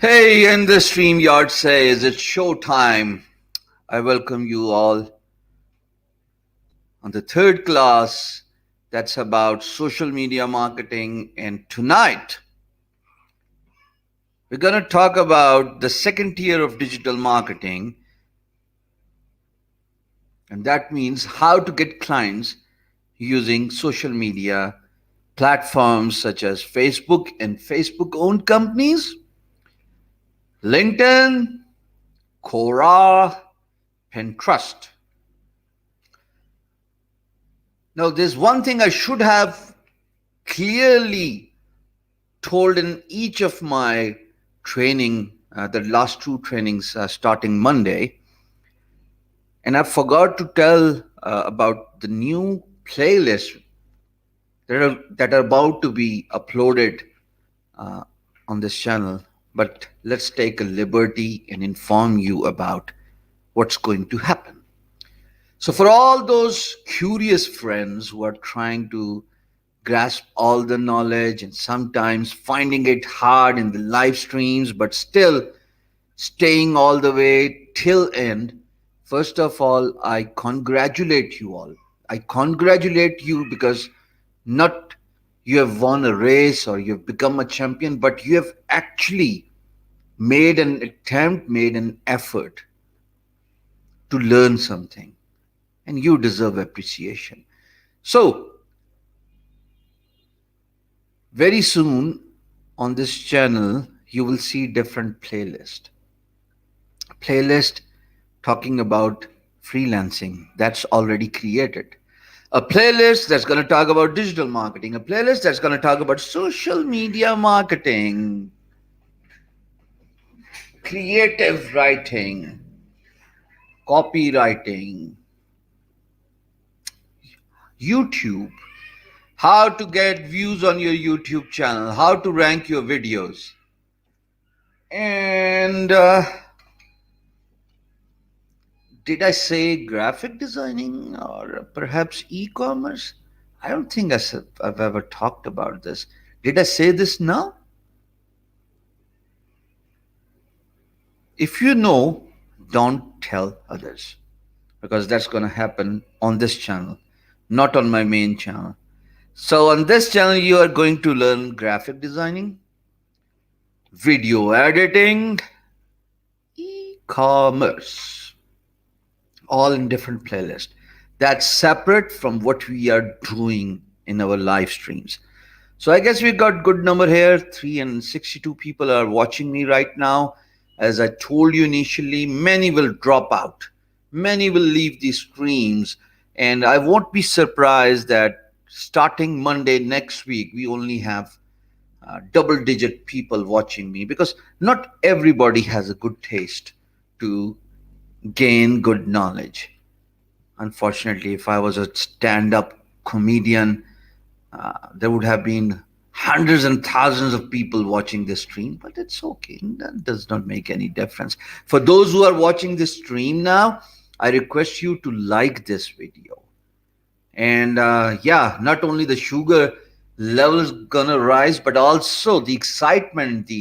Hey, and the StreamYard says it's showtime. I welcome you all on the third class that's about social media marketing. And tonight, we're going to talk about the second tier of digital marketing. And that means how to get clients using social media platforms such as Facebook and Facebook owned companies, LinkedIn, Quora, Pinterest. Now, there's one thing I should have clearly told in each of my training, the last two trainings starting Monday, and I forgot to tell about the new playlist that are about to be uploaded uh, on this channel. But let's take a liberty and inform you about what's going to happen. So, for all those curious friends who are trying to grasp all the knowledge and sometimes finding it hard in the live streams, but still staying all the way till end, first of all, I congratulate you all. I congratulate you because not you have won a race or you've become a champion, but you have actually made an attempt, made an effort to learn something, and you deserve appreciation. So, very soon on this channel, you will see different playlist talking about freelancing that's already created, a playlist that's going to talk about digital marketing, a playlist that's going to talk about social media marketing, creative writing, copywriting, YouTube, how to get views on your YouTube channel, how to rank your videos, and did I say graphic designing or perhaps e-commerce? I don't think I've ever talked about this. Did I say this now? If you know, don't tell others because that's going to happen on this channel, not on my main channel. So on this channel, you are going to learn graphic designing, video editing, e-commerce, all in different playlists. That's separate from what we are doing in our live streams. So I guess we got good number here. 362 people are watching me right now. As I told you initially, many will drop out. Many will leave these streams. And I won't be surprised that starting Monday next week, we only have double digit people watching me because not everybody has a good taste to gain good knowledge. Unfortunately, if I was a stand up comedian, there would have been hundreds and thousands of people watching this stream, but it's okay. That does not make any difference. For those who are watching this stream now, I request you to like this video. And yeah, not only the sugar level is gonna rise, but also the excitement,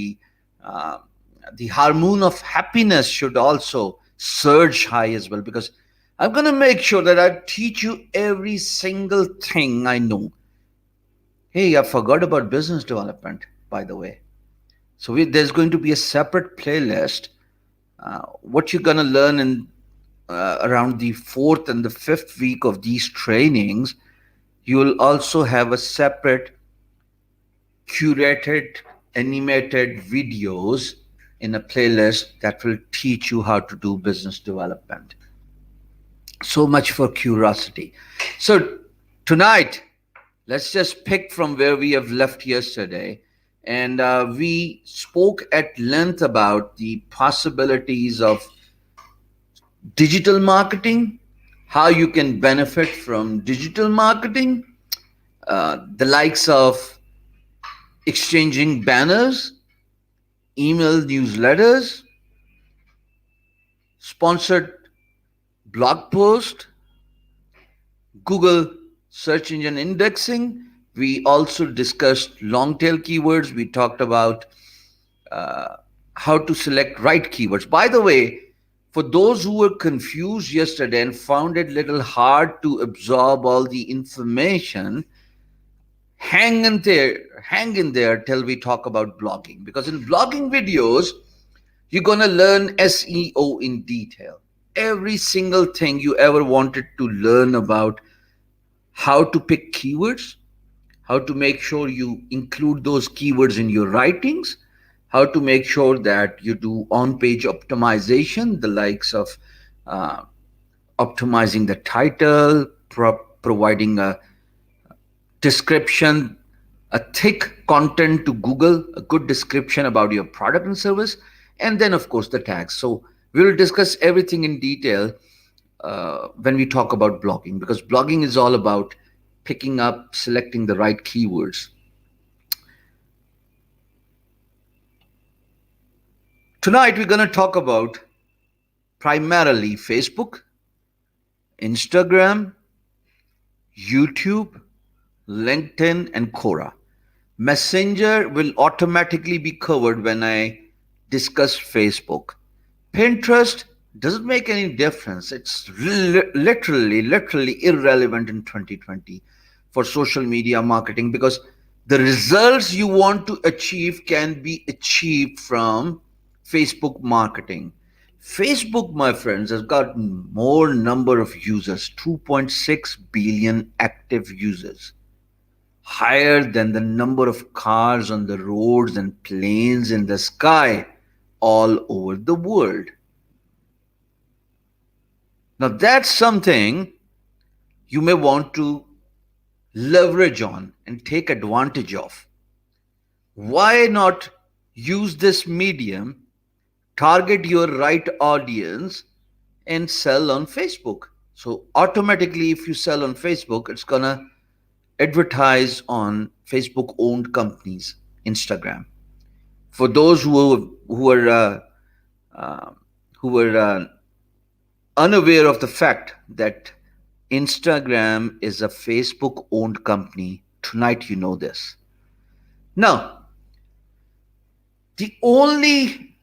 uh, the hormone of happiness should also surge high as well. Because I'm gonna make sure that I teach you every single thing I know. Hey, I forgot about business development, by the way. So there's going to be a separate playlist. What you're gonna learn in around the fourth and the fifth week of these trainings, you will also have a separate curated animated videos in a playlist that will teach you how to do business development. So much for curiosity. So tonight, let's just pick from where we have left yesterday. And we spoke at length about the possibilities of digital marketing, how you can benefit from digital marketing, the likes of exchanging banners, email newsletters, sponsored blog post, Google search engine indexing. We also discussed long tail keywords. We talked about how to select right keywords. By the way, for those who were confused yesterday and found it little hard to absorb all the information, hang in there till we talk about blogging. Because in blogging videos, you're gonna learn SEO in detail. Every single thing you ever wanted to learn about how to pick keywords, how to make sure you include those keywords in your writings, how to make sure that you do on page optimization, the likes of uh, optimizing the title, providing a description, a thick content to Google, a good description about your product and service, and then, of course, the tags. So, we will discuss everything in detail when we talk about blogging, because blogging is all about picking up, selecting the right keywords. Tonight, we're going to talk about primarily Facebook, Instagram, YouTube, LinkedIn, and Quora. Messenger will automatically be covered when I discuss Facebook. Pinterest doesn't make any difference. It's literally irrelevant in 2020 for social media marketing, because the results you want to achieve can be achieved from Facebook marketing. Facebook, my friends, has got more number of users, 2.6 billion active users, higher than the number of cars on the roads and planes in the sky all over the world. Now, that's something you may want to leverage on and take advantage of. Why not use this medium, target your right audience, and sell on Facebook? So, automatically, if you sell on Facebook, it's gonna advertise on Facebook owned companies, Instagram. For those uh, who were unaware of the fact that Instagram is a Facebook owned company, tonight you know this. Now, the only,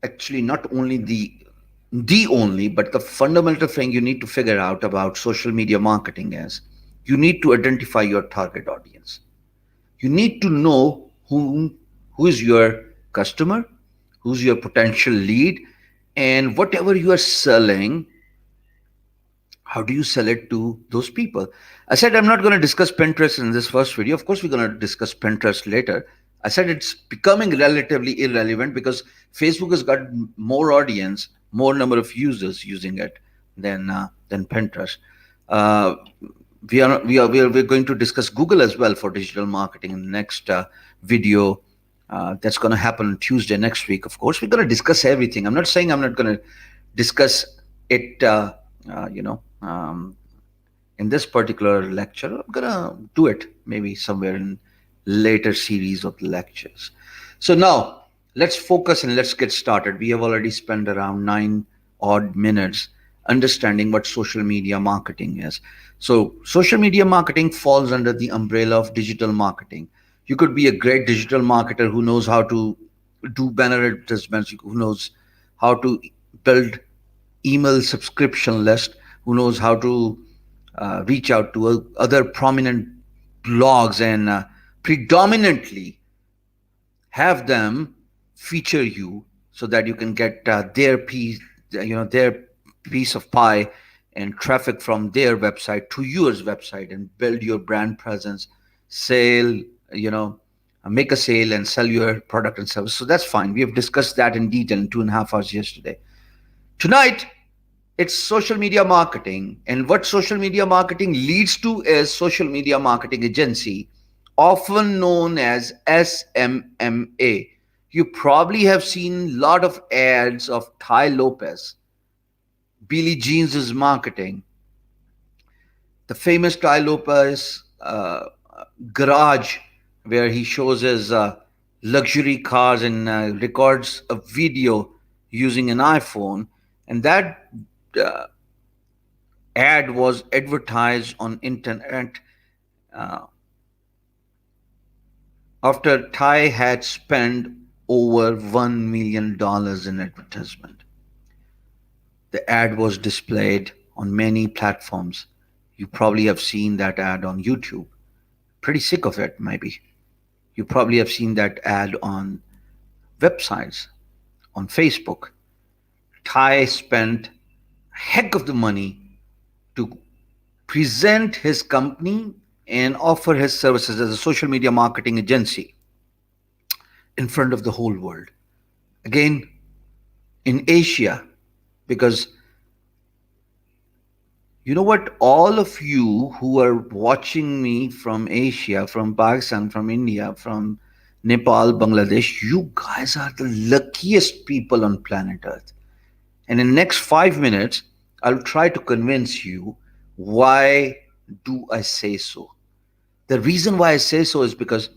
actually, not only the only, but the fundamental thing you need to figure out about social media marketing is you need to identify your target audience. You need to know who is your customer, who's your potential lead, and whatever you are selling, how do you sell it to those people? I said I'm not going to discuss Pinterest in this first video. Of course, we're going to discuss Pinterest later. I said it's becoming relatively irrelevant because Facebook has got more audience, more number of users using it than Pinterest. Uh, we're going to discuss Google as well for digital marketing in the next video. That's going to happen on Tuesday next week. Of course, we're going to discuss everything. I'm not saying I'm not going to discuss it. In this particular lecture. I'm gonna do it maybe somewhere in later series of lectures. So now let's focus and let's get started. We have already spent around 9 odd minutes understanding what social media marketing is. So social media marketing falls under the umbrella of digital marketing. You could be a great digital marketer who knows how to do banner advertisements, who knows how to build email subscription list, who knows how to reach out to other prominent blogs and predominantly have them feature you so that you can get their piece of pie and traffic from their website to yours website and build your brand presence, sale, you know, make a sale and sell your product and service. So that's fine. We have discussed that in detail in 2.5 hours yesterday. Tonight, it's social media marketing. And what social media marketing leads to is social media marketing agency, often known as SMMA. You probably have seen a lot of ads of Ty Lopez, Billie Jeans' marketing, the famous Ty Lopez garage where he shows his luxury cars and records a video using an iPhone. And that uh, ad was advertised on internet uh, after Ty had spent over $1 million in advertisement. The ad was displayed on many platforms. You probably have seen that ad on YouTube. Pretty sick of it, maybe. You probably have seen that ad on websites, on Facebook. Ty spent a heck of the money to present his company and offer his services as a social media marketing agency in front of the whole world. Again, in Asia, because you know what? All of you who are watching me from Asia, from Pakistan, from India, from Nepal, Bangladesh, you guys are the luckiest people on planet Earth. And in the next 5 minutes, I'll try to convince you why do I say so. The reason why I say so is because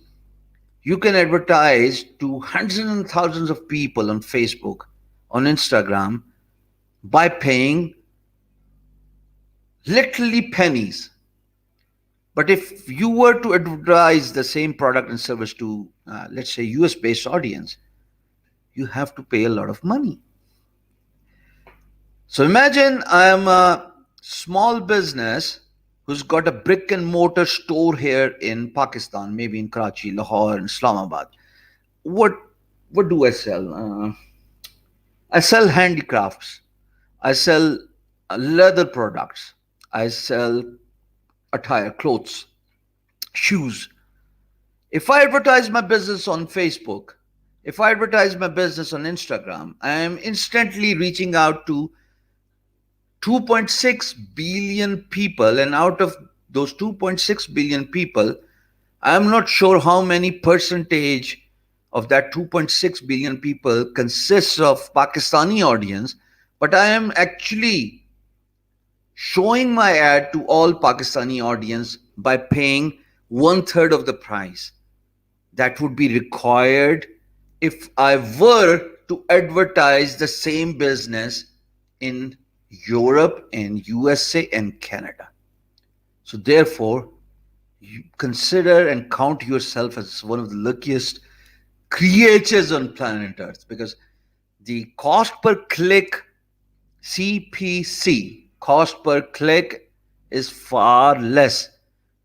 you can advertise to hundreds and thousands of people on Facebook, on Instagram, by paying literally pennies. But if you were to advertise the same product and service to, let's say, US based audience, you have to pay a lot of money. So imagine I'm a small business who's got a brick and mortar store here in Pakistan, maybe in Karachi, Lahore, and Islamabad. What what do I sell? I sell handicrafts. I sell leather products. I sell attire, clothes, shoes. If I advertise my business on Facebook, if I advertise my business on Instagram, I am instantly reaching out to 2.6 billion people. And out of those 2.6 billion people, I'm not sure how many percentage of that 2.6 billion people consists of Pakistani audience, but I am actually showing my ad to all Pakistani audience by paying one third of the price that would be required if I were to advertise the same business in Europe and USA and Canada. So therefore, you consider and count yourself as one of the luckiest creatures on planet Earth, because the cost per click, CPC, cost per click, is far less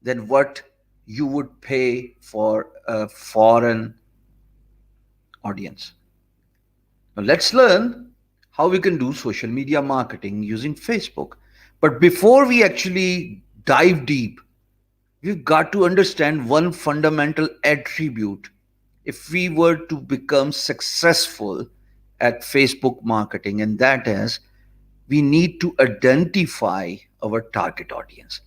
than what you would pay for a foreign audience. Now let's learn how we can do social media marketing using Facebook. But before we actually dive deep, we've got to understand one fundamental attribute if we were to become successful at Facebook marketing, and that is we need to identify our target audience.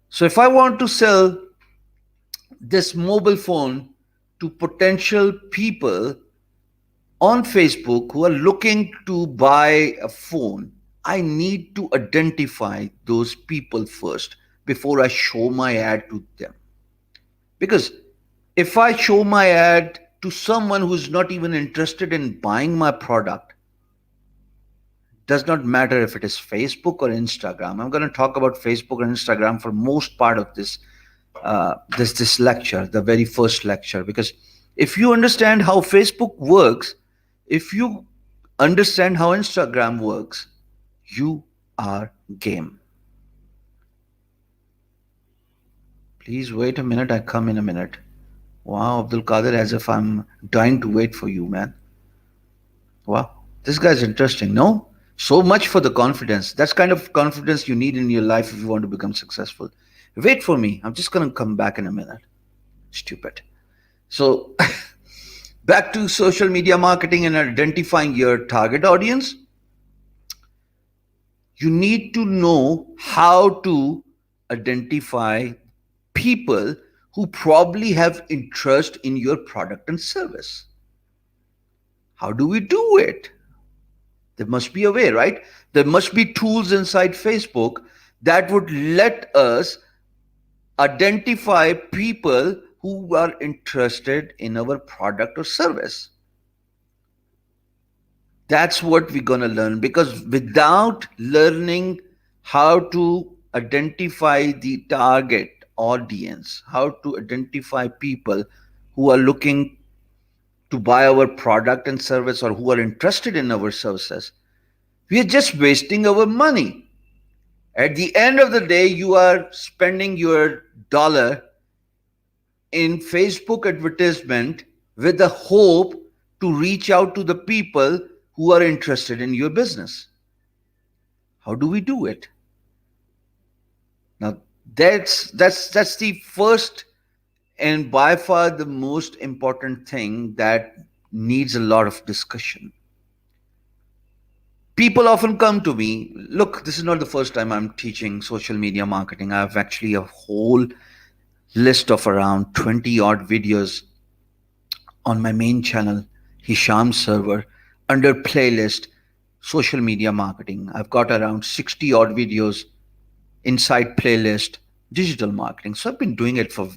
So if I want to sell this mobile phone to potential people on Facebook who are looking to buy a phone, I need to identify those people first before I show my ad to them. Because if I show my ad to someone who's not even interested in buying my product, does not matter if it is Facebook or Instagram. I'm going to talk about Facebook and Instagram for most part of this lecture, the very first lecture, because if you understand how Facebook works, if you understand how Instagram works, you are game. Please wait a minute. I come in a minute. Wow, Abdul Qadir, as if I'm dying to wait for you, man. Wow, this guy's interesting. No? So much for the confidence. That's kind of confidence you need in your life if you want to become successful. Wait for me. I'm just going to come back in a minute. Stupid. So, back to social media marketing and identifying your target audience. You need to know how to identify people who probably have interest in your product and service. How do we do it? There must be a way, right? There must be tools inside Facebook that would let us identify people who are interested in our product or service. That's what we're going to learn, because without learning how to identify the target audience, how to identify people who are looking to buy our product and service or who are interested in our services, we are just wasting our money. At the end of the day, you are spending your dollar in Facebook advertisement with the hope to reach out to the people who are interested in your business. How do we do it? Now, that's the first and by far the most important thing that needs a lot of discussion. People often come to me. Look, this is not the first time I'm teaching social media marketing. I have actually a whole list of around 20 odd videos on my main channel, Hisham server, under playlist social media marketing. I've got around 60 odd videos inside playlist digital marketing. So I've been doing it for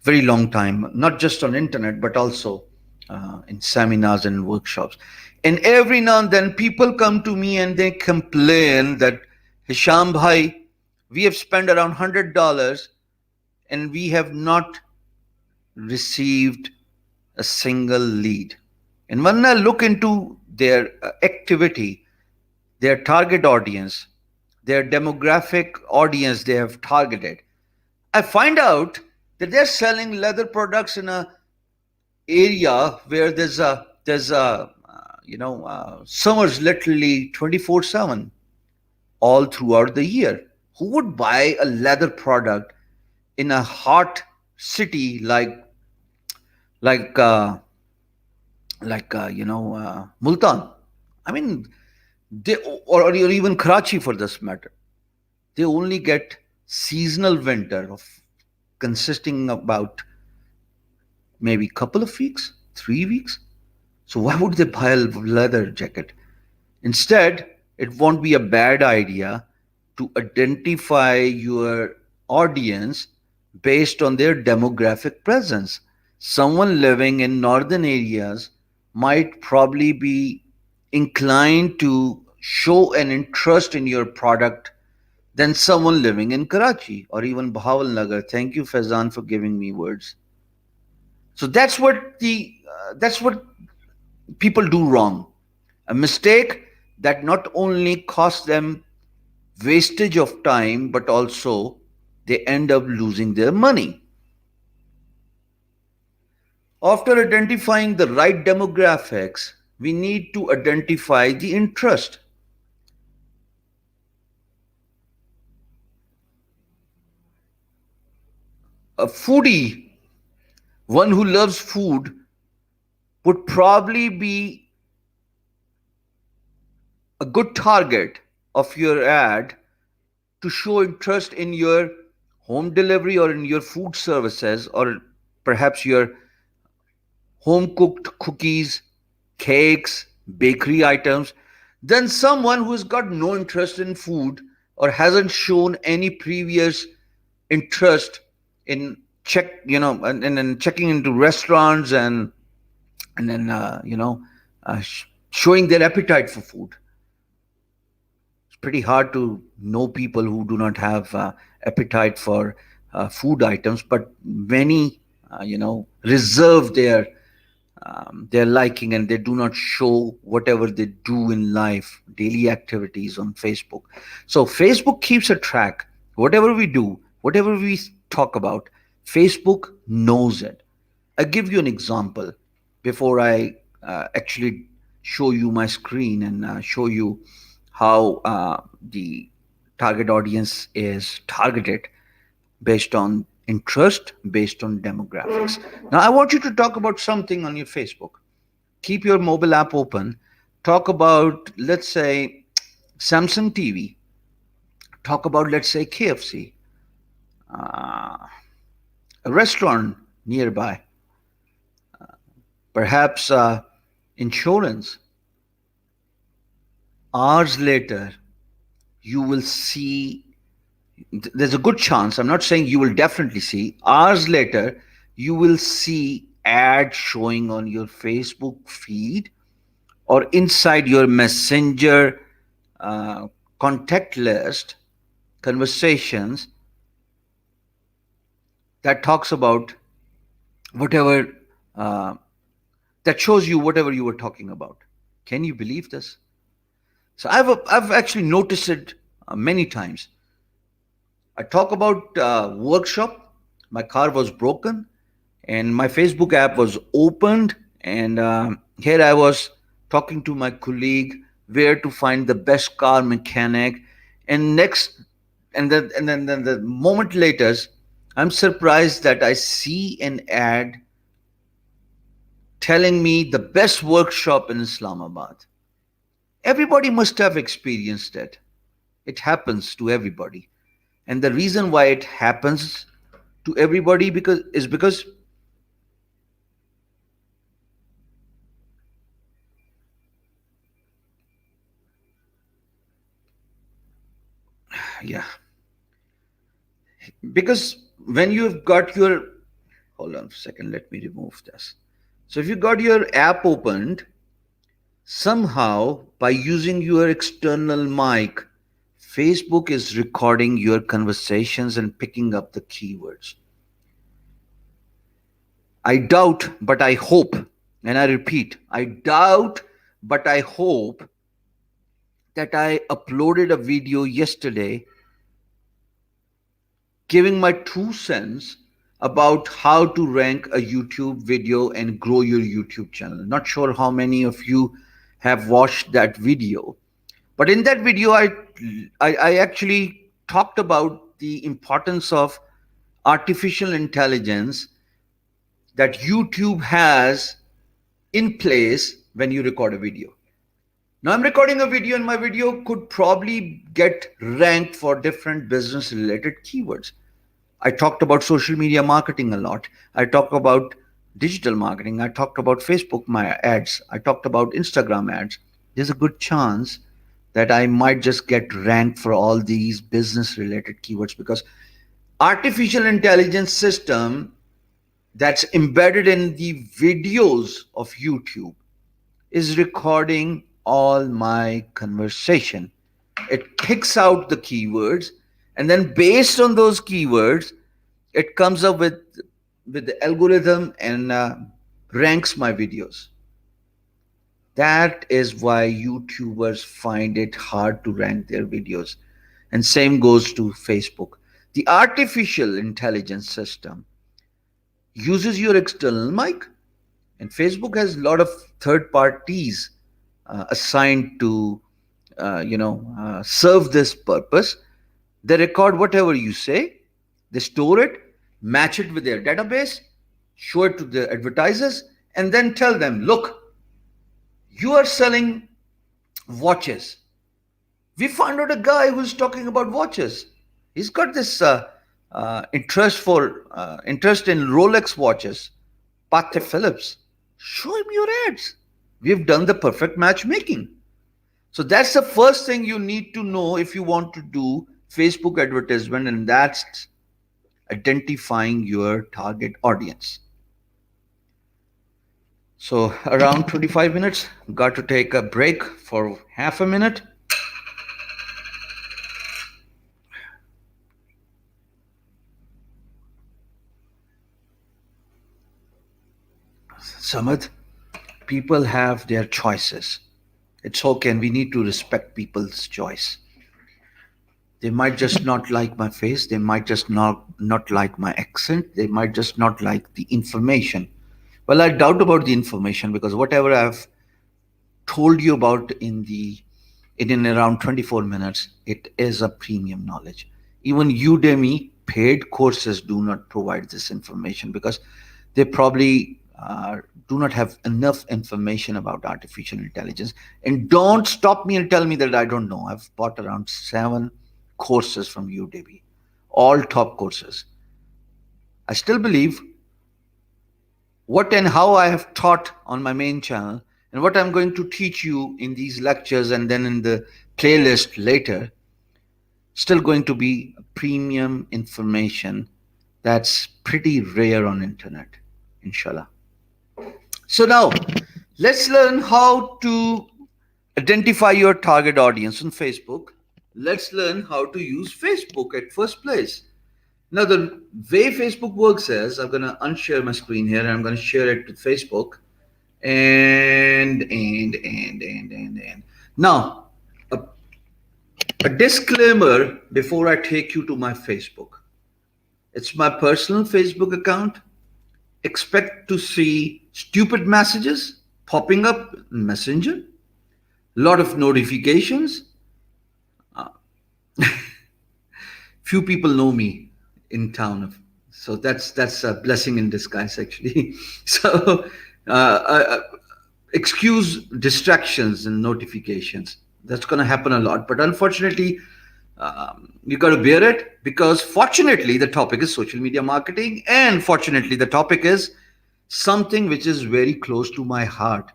very long time, not just on internet, but also in seminars and workshops. And every now and then people come to me and they complain that, Hisham bhai, we have spent around $100 and we have not received a single lead. And when I look into their activity, their target audience, their demographic audience they have targeted, I find out that they're selling leather products in a area where there's summers literally 24/7 all throughout the year. Who would buy a leather product in a hot city like uh, Multan? I mean, they or even Karachi for this matter. They only get seasonal winter of consisting about maybe couple of weeks, 3 weeks. So why would they buy a leather jacket? Instead, it won't be a bad idea to identify your audience based on their demographic presence. Someone living in northern areas might probably be inclined to show an interest in your product than someone living in Karachi or even Bahawalnagar. Thank you, Faizan, for giving me words. So that's what people do wrong. A mistake that not only costs them wastage of time, but also they end up losing their money. After identifying the right demographics, we need to identify the interest. A foodie, one who loves food, would probably be a good target of your ad to show interest in your home delivery or in your food services or perhaps your home cooked cookies, cakes, bakery items than someone who's got no interest in food or hasn't shown any previous interest in and checking into restaurants and then showing their appetite for food. It's pretty hard to know people who do not have appetite for food items, but many reserve their liking and they do not show whatever they do in life, daily activities on Facebook. So Facebook keeps a track. Whatever we do, whatever we talk about, Facebook knows it. I give you an example before I actually show you my screen and show you how the target audience is targeted based on interest, based on demographics. Now, I want you to talk about something on your Facebook. Keep your mobile app open. Talk about, let's say, Samsung TV. Talk about, let's say, KFC, uh, a restaurant nearby, perhaps insurance. Hours later, you will see, there's a good chance, I'm not saying you will definitely see, hours later, you will see ads showing on your Facebook feed or inside your messenger uh, contact list conversations that talks about whatever uh, that shows you whatever you were talking about. Can you believe this? So I've actually noticed it many times. I talk about workshop. My car was broken, and my Facebook app was opened, and here I was talking to my colleague where to find the best car mechanic, and then the moment later, I'm surprised that I see an ad telling me the best workshop in Islamabad. Everybody must have experienced it. It happens to everybody. And the reason why it happens to everybody because yeah, because when you've got your, hold on a second, let me remove this. So if you got your app opened, somehow by using your external mic, Facebook is recording your conversations and picking up the keywords. I doubt, but I hope, and I repeat, I doubt, but I hope that I uploaded a video yesterday giving my 2 cents about how to rank a YouTube video and grow your YouTube channel. Not sure how many of you have watched that video, but in that video, I actually talked about the importance of artificial intelligence that YouTube has in place when you record a video. Now I'm recording a video, and my video could probably get ranked for different business related keywords. I talked about social media marketing a lot. I talked about digital marketing. I talked about Facebook my ads. I talked about Instagram ads. There's a good chance that I might just get ranked for all these business related keywords because artificial intelligence system that's embedded in the videos of YouTube is recording all my conversation. It picks out the keywords, and then based on those keywords, it comes up with the algorithm and ranks my videos. That is why YouTubers find it hard to rank their videos. And same goes to Facebook. The artificial intelligence system uses your external mic, and Facebook has a lot of third parties assigned to serve this purpose. They record whatever you say, they store it, match it with their database, show it to the advertisers, and then tell them, look, you are selling watches. We found out a guy who's talking about watches. He's got this interest in Rolex watches, Patek Phillips. Show him your ads. We've done the perfect matchmaking. So that's the first thing you need to know if you want to do Facebook advertisement, and that's identifying your target audience. So around 25 minutes, got to take a break for half a minute. Samad, people have their choices. It's okay, and we need to respect people's choice. They might just not like my face, they might just not like my accent, they might just not like the information. Well, I doubt about the information because whatever I've told you about in around 24 minutes, it is a premium knowledge. Even Udemy paid courses do not provide this information because they probably do not have enough information about artificial intelligence. And don't stop me and tell me that I don't know. I've bought around 7 courses from Udemy, all top courses. I still believe what and how I have taught on my main channel and what I'm going to teach you in these lectures and then in the playlist later, still going to be premium information that's pretty rare on internet, inshallah. So now let's learn how to identify your target audience on Facebook. Let's learn how to use Facebook at first place. Now, the way Facebook works is I'm going to unshare my screen here and I'm going to share it with Facebook. And now, a, a disclaimer before I take you to my Facebook. It's my personal Facebook account. Expect to see stupid messages popping up in Messenger, lot of notifications. Few people know me in town, so that's a blessing in disguise, actually. So, uh, uh, excuse distractions and notifications. That's going to happen a lot, but unfortunately, you got to bear it, because fortunately the topic is social media marketing, and fortunately the topic is something which is very close to my heart.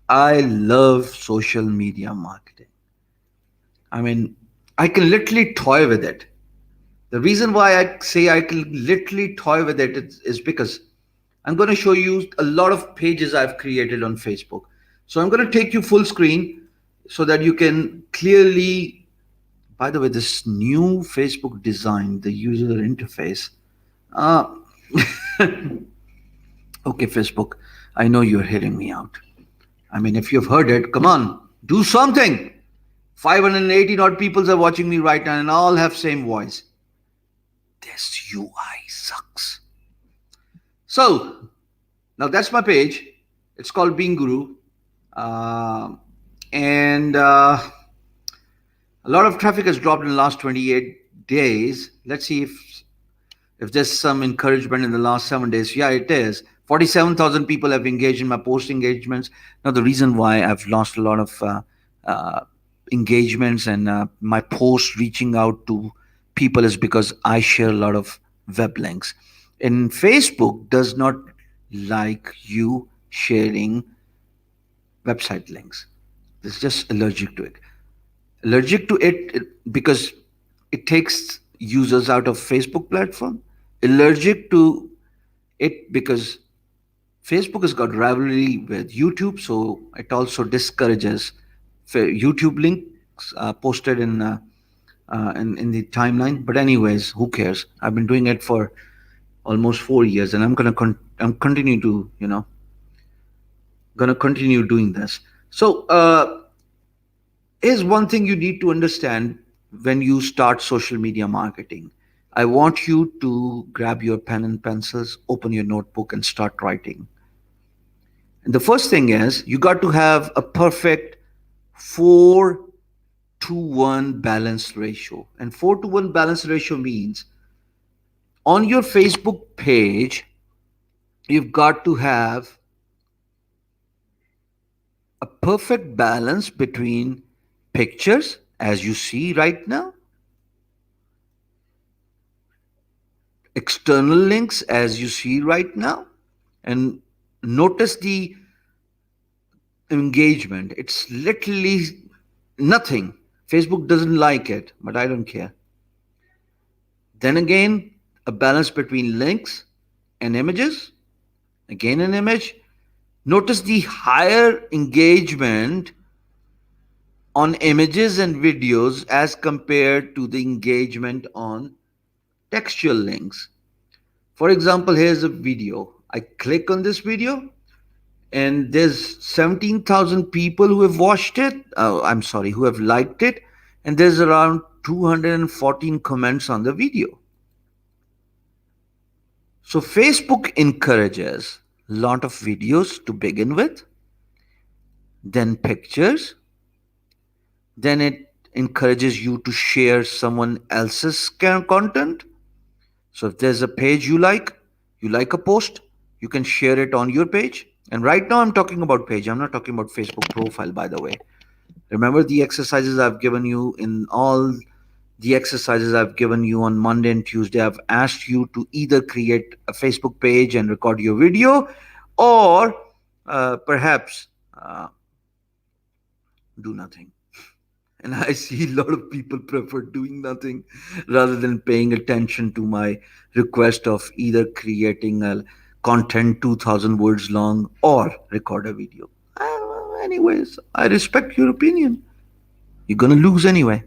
I love social media marketing. I mean, I can literally toy with it. The reason why I say I can literally toy with it is because I'm going to show you a lot of pages I've created on Facebook. So I'm going to take you full screen so that you can clearly. By the way, this new Facebook design, the user interface. Uh, okay, Facebook, I know you're hearing me out. I mean, if you've heard it, come on, do something. 580 odd people are watching me right now and all have same voice. This UI sucks. So, now that's my page. It's called Being Guru. Uh, and a lot of traffic has dropped in the last 28 days. Let's see if there's some encouragement in the last 7 days. Yeah, it is. 47,000 people have engaged in my post engagements. Now, the reason why I've lost a lot of uh, engagements and my posts reaching out to people is because I share a lot of web links. And Facebook does not like you sharing website links. It's just allergic to it. Because it takes users out of Facebook platform. Allergic to it because Facebook has got rivalry with YouTube, so it also discourages YouTube links posted in the timeline. But anyways, who cares? I've been doing it for almost 4 years, and I'm continue to gonna continue doing this. So here's one thing you need to understand when you start social media marketing. I want you to grab your pen and pencils, open your notebook, and start writing. And the first thing is you got to have a perfect 4-to-1 balance ratio. And 4-to-1 balance ratio means on your Facebook page, you've got to have a perfect balance between pictures, as you see right now, external links, as you see right now, and notice the engagement. It's literally nothing. Facebook doesn't like it, but I don't care. Then again, a balance between links and images. Again, an image. Notice the higher engagement on images and videos as compared to the engagement on textual links. For example, here's a video. I click on this video and there's 17,000 people who have watched it. I'm sorry, who have liked it. And there's around 214 comments on the video. So Facebook encourages a lot of videos to begin with, then pictures, then it encourages you to share someone else's content. So if there's a page you like a post, you can share it on your page. And right now I'm talking about page. I'm not talking about Facebook profile, by the way. Remember the exercises I've given you in all the exercises I've given you on Monday and Tuesday. I've asked you to either create a Facebook page and record your video, or perhaps do nothing. And I see a lot of people prefer doing nothing rather than paying attention to my request of either creating a content 2000 words long or record a video. Anyways, I respect your opinion. You're gonna lose anyway.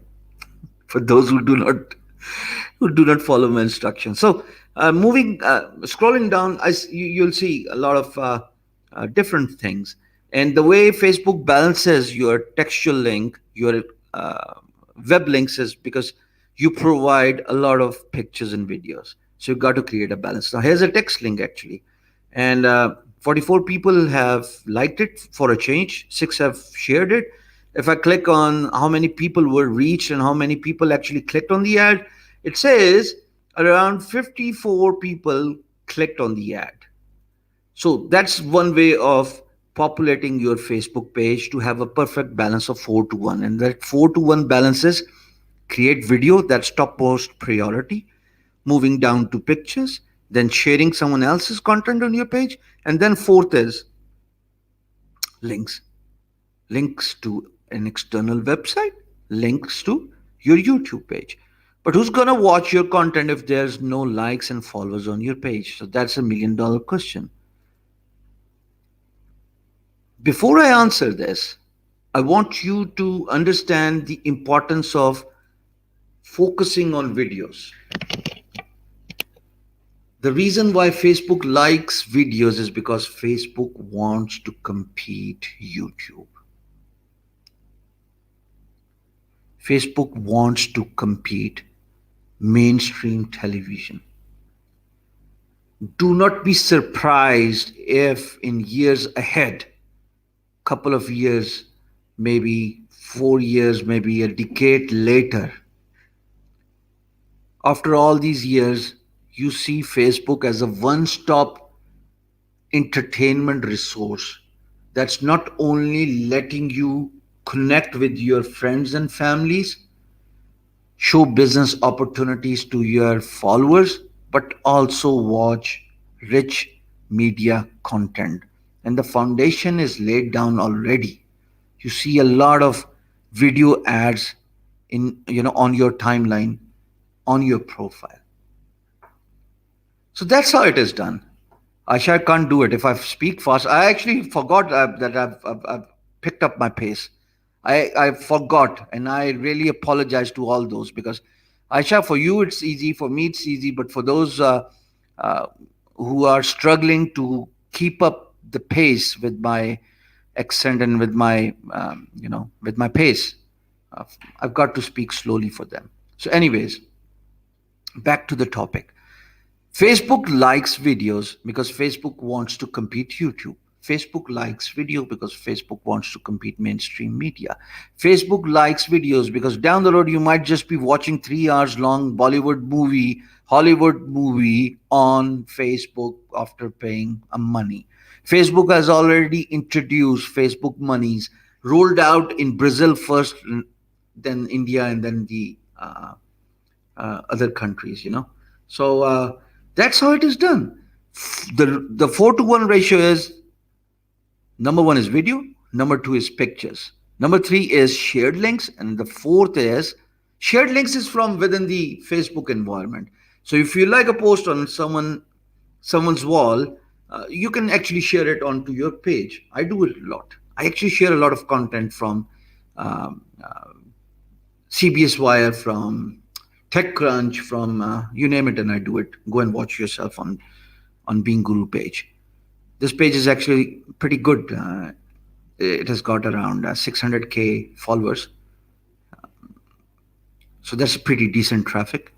For those who do not follow my instructions. So scrolling down, you'll see a lot of different things. And the way Facebook balances your textual link, your uh, web links, is because you provide a lot of pictures and videos. So you've got to create a balance. Now, here's a text link actually. And 44 people have liked it for a change, six have shared it. If I click on how many people were reached and how many people actually clicked on the ad, it says around 54 people clicked on the ad. So that's one way of populating your Facebook page to have a perfect balance of 4 to 1. And that 4 to 1 balance is create video, that's top post priority, moving down to pictures, then sharing someone else's content on your page, and then fourth is links. Links to an external website, links to your YouTube page. But who's going to watch your content if there's no likes and followers on your page? So that's $1 million question. Before I answer this, I want you to understand the importance of focusing on videos. The reason why Facebook likes videos is because Facebook wants to compete YouTube. Facebook wants to compete mainstream television. Do not be surprised if in years ahead, couple of years, maybe 4 years, maybe a decade later, after all these years, you see Facebook as a one stop entertainment resource that's not only letting you connect with your friends and families, show business opportunities to your followers, but also watch rich media content. And the foundation is laid down already. You see a lot of video ads in on your timeline, on your profile. So that's how it is done. Aisha, I can't do it. If I speak fast, I actually forgot that I've picked up my pace. I forgot, and I really apologize to all those because, Aisha, for you it's easy, for me it's easy, but for those uh, who are struggling to keep up the pace with my accent and with my, with my pace, uh, I've got to speak slowly for them. So, anyways, back to the topic. Facebook likes videos because Facebook wants to compete YouTube. Facebook likes video because Facebook wants to compete mainstream media. Facebook likes videos because down the road you might just be watching 3 hours long Bollywood movie, Hollywood movie on Facebook after paying a money. Facebook has already introduced Facebook monies, rolled out in Brazil first, then India, and then the other countries. So that's how it is done. The 4 to 1 ratio is: number one is video, number two is pictures, number three is shared links, and the fourth is shared links is from within the Facebook environment. So if you like a post on someone's wall, you can actually share it onto your page. I do it a lot. I actually share a lot of content from um, CBS Wire, from TechCrunch, from you name it, and I do it. Go and watch yourself on Being Guru page. This page is actually pretty good. It has got around 600K followers, so that's pretty decent traffic.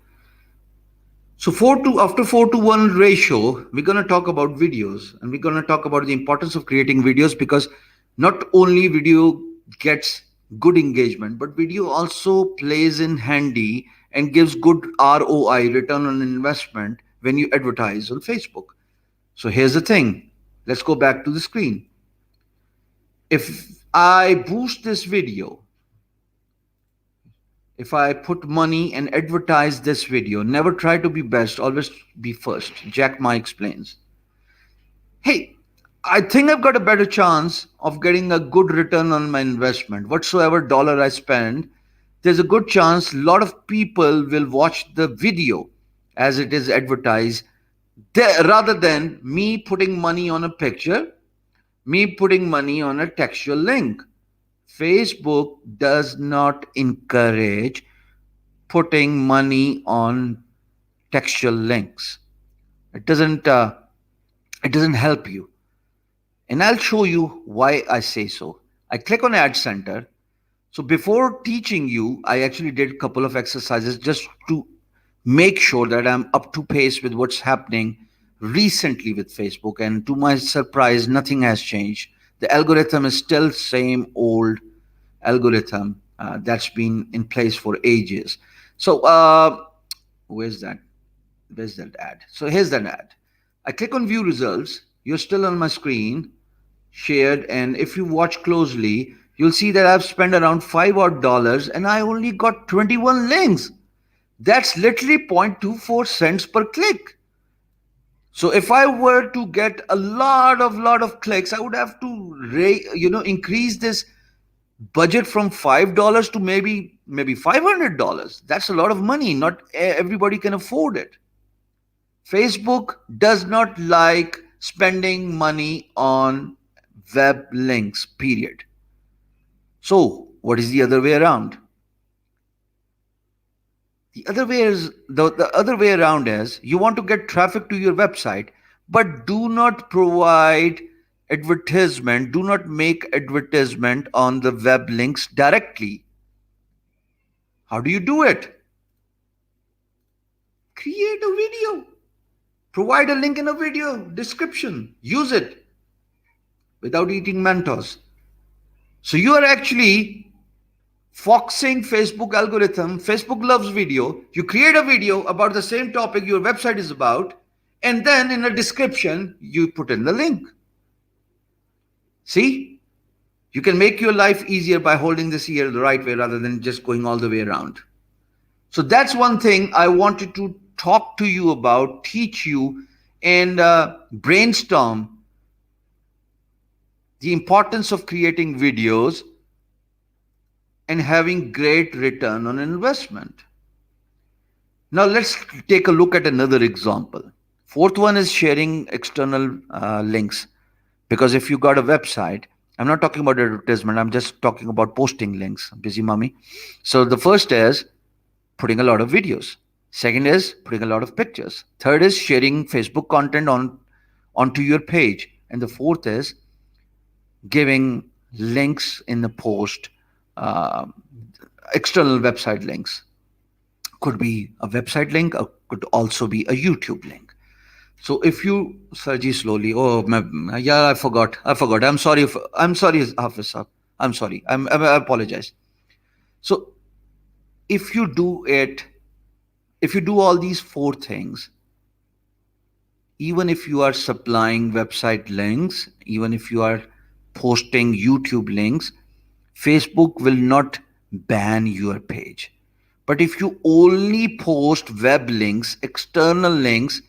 So after 4 to 1 ratio, we're gonna talk about videos, and we're gonna talk about the importance of creating videos, because not only video gets good engagement, but video also plays in handy and gives good ROI, return on investment, when you advertise on Facebook. So here's the thing. Let's go back to the screen. If I boost this video, if I put money and advertise this video, never try to be best, always be first. Jack Ma explains. Hey, I think I've got a better chance of getting a good return on my investment. Whatsoever dollar I spend, there's a good chance a lot of people will watch the video as it is advertised, rather than me putting money on a picture, me putting money on a textual link. Facebook does not encourage putting money on textual links. It doesn't help you. And I'll show you why I say so. I click on Ad Center. So before teaching you, I actually did a couple of exercises just to make sure that I'm up to pace with what's happening recently with Facebook. And to my surprise, nothing has changed. The algorithm is still same old algorithm that's been in place for ages. So where's that? Where's that ad? So here's that ad. I click on view results. You're still on my screen, shared, and if you watch closely, you'll see that I've spent around $5 and I only got 21 links. That's literally 0.24 cents per click. So if I were to get a lot of clicks, I would have to increase this budget from $5 to maybe $500. That's a lot of money. Not everybody can afford it. Facebook does not like spending money on web links, period. So what is the other way around? The other way around is you want to get traffic to your website, but do not provide advertisement, do not make advertisement on the web links directly. How do you do it? Create a video. Provide a link in a video description. Use it without eating Mentos. So you are actually foxing Facebook algorithm. Facebook loves video. You create a video about the same topic your website is about, and then in a description, you put in the link. See? You can make your life easier by holding this ear the right way rather than just going all the way around. So that's one thing I wanted to talk to you about, teach you, and brainstorm the importance of creating videos and having great return on investment. Now let's take a look at another example. Fourth one is sharing external links. Because if you got a website, I'm not talking about advertisement, I'm just talking about posting links. Busy mommy. So the first is putting a lot of videos. Second is putting a lot of pictures. Third is sharing Facebook content onto your page. And the fourth is giving links in the post, external website links. Could be a website link, or could also be a YouTube link. So if you, Sarji, slowly, yeah, I forgot. I'm sorry, Officer. I'm sorry. I apologize. So if you do all these four things, even if you are supplying website links, even if you are posting YouTube links, Facebook will not ban your page. But if you only post web links, external links,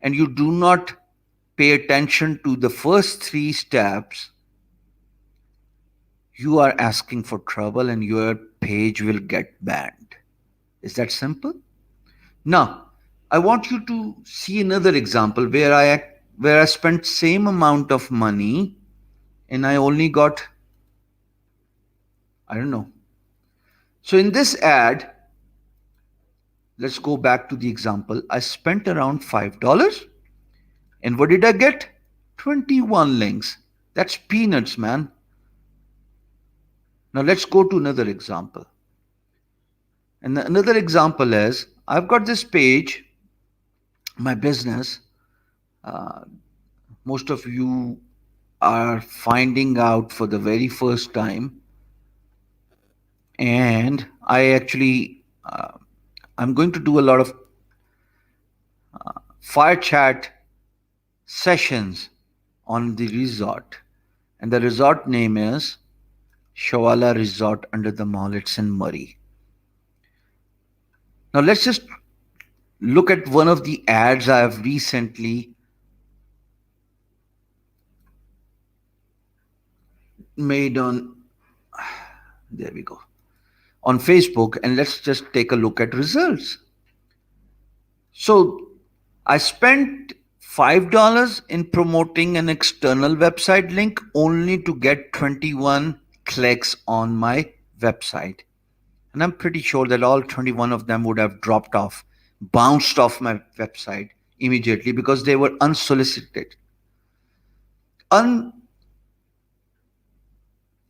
and you do not pay attention to the first three steps, you are asking for trouble and your page will get banned. Is that simple? Now, I want you to see another example where I spent same amount of money and I only got, I don't know. So in this ad, let's go back to the example. I spent around $5. And what did I get? 21 links. That's peanuts, man. Now let's go to another example. And another example is, I've got this page, my business. Most of you are finding out for the very first time. And I actually, I'm going to do a lot of fire chat sessions on the resort, and the resort name is Shawala Resort under the mall. It's in Murray. Now let's just look at one of the ads I have recently made on, there we go, on Facebook, and let's just take a look at results. So I spent $5 in promoting an external website link only to get 21 clicks on my website. And I'm pretty sure that all 21 of them would have dropped off, bounced off my website immediately because they were unsolicited.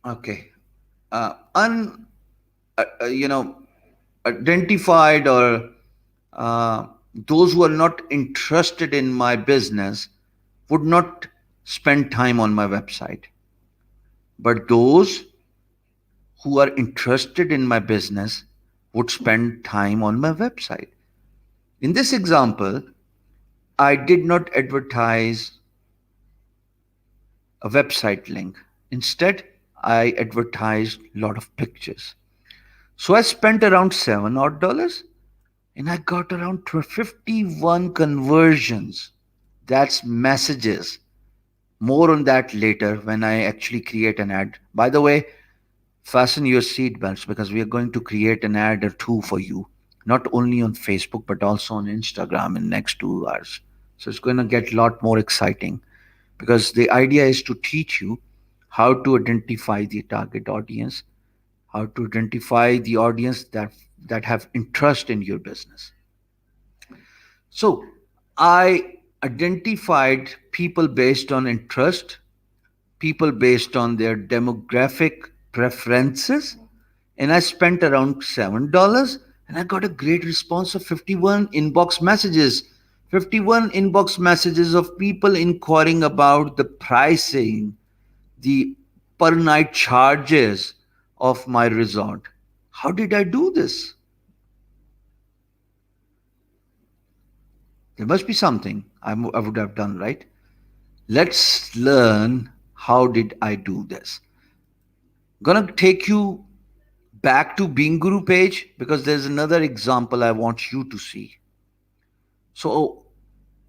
Okay. Un you know Identified, or uh, those who are not interested in my business would not spend time on my website, but those who are interested in my business would spend time on my website. In this example, I did not advertise a website link. Instead, I advertised a lot of pictures. So I spent around $7 and I got around 51 conversions. That's messages. More on that later when I actually create an ad. By the way, fasten your seatbelts because we are going to create an ad or two for you, not only on Facebook but also on Instagram in next 2 hours. So it's going to get a lot more exciting because the idea is to teach you how to identify the target audience, how to identify the audience that have interest in your business. So I identified people based on interest, people based on their demographic preferences, and I spent around $7 and I got a great response of 51 inbox messages. 51 inbox messages of people inquiring about the pricing, the per night charges of my resort. How did I do this? There must be something I would have done, right? Let's learn how did I do this. Gonna take you back to Being Guru page because there's another example I want you to see. So,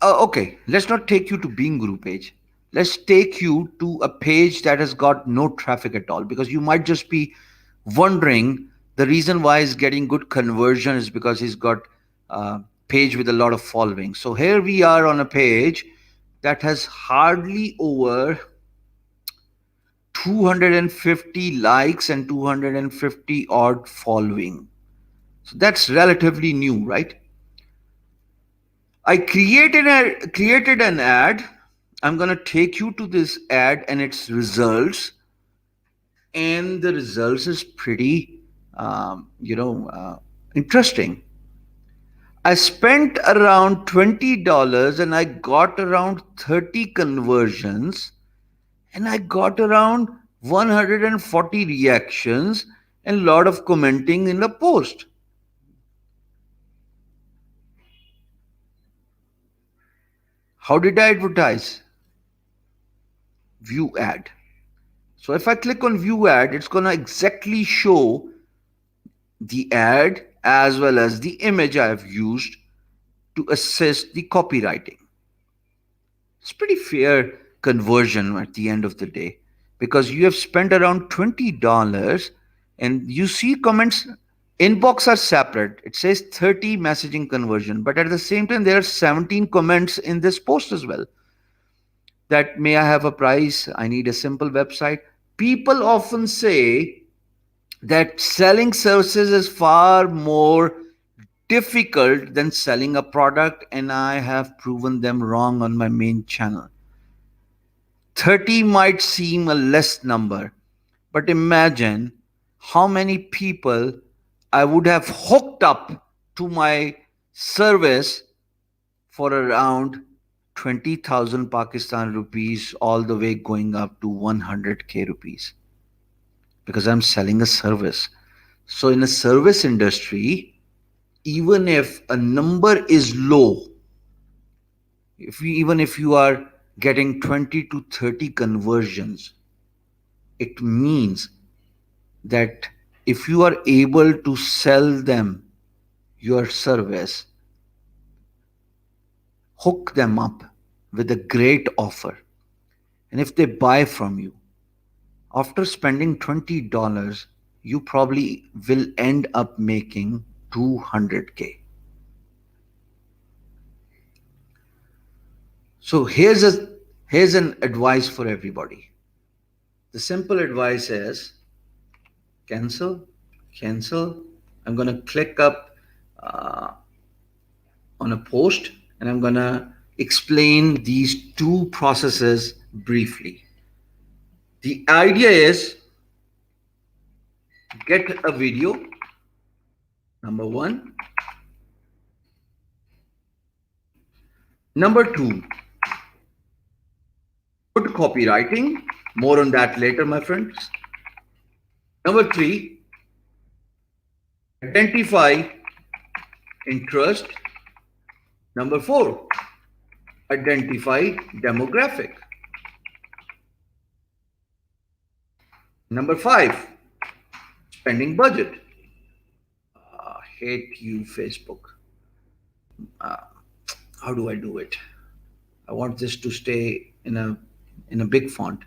okay, let's not take you to Being Guru page. Let's take you to a page that has got no traffic at all because you might just be wondering the reason why he's getting good conversion is because he's got a page with a lot of following. So here we are on a page that has hardly over 250 likes and 250 odd following. So that's relatively new, right? I created an ad. I'm going to take you to this ad and its results, and the results is pretty interesting. I spent around $20 and I got around 30 conversions and I got around 140 reactions and a lot of commenting in the post. How did I advertise? View ad. So if I click on view ad, it's going to exactly show the ad as well as the image I have used to assist the copywriting. It's pretty fair conversion at the end of the day because you have spent around $20 and you see comments. Inbox are separate. It says 30 messaging conversion, but at the same time there are 17 comments in this post as well. That may I have a price? I need a simple website. People often say that selling services is far more difficult than selling a product, and I have proven them wrong on my main channel. 30 might seem a less number, but imagine how many people I would have hooked up to my service for around 20,000 Pakistan rupees, all the way going up to 100k rupees, because I'm selling a service. So in a service industry, even if a number is low, even if you are getting 20 to 30 conversions, it means that if you are able to sell them your service, hook them up with a great offer, and if they buy from you, after spending $20, you probably will end up making 200k. So here's an advice for everybody. The simple advice is cancel, cancel. I'm going to click up uh, on a post and I'm going to explain these two processes briefly. The idea is Get a video, number one. Number two, good copywriting. More on that later, my friends. Number three, identify interest. Number four, identify demographic. Number five, spending budget. Hate you, Facebook. Uh, how do I do it? I want this to stay in a big font.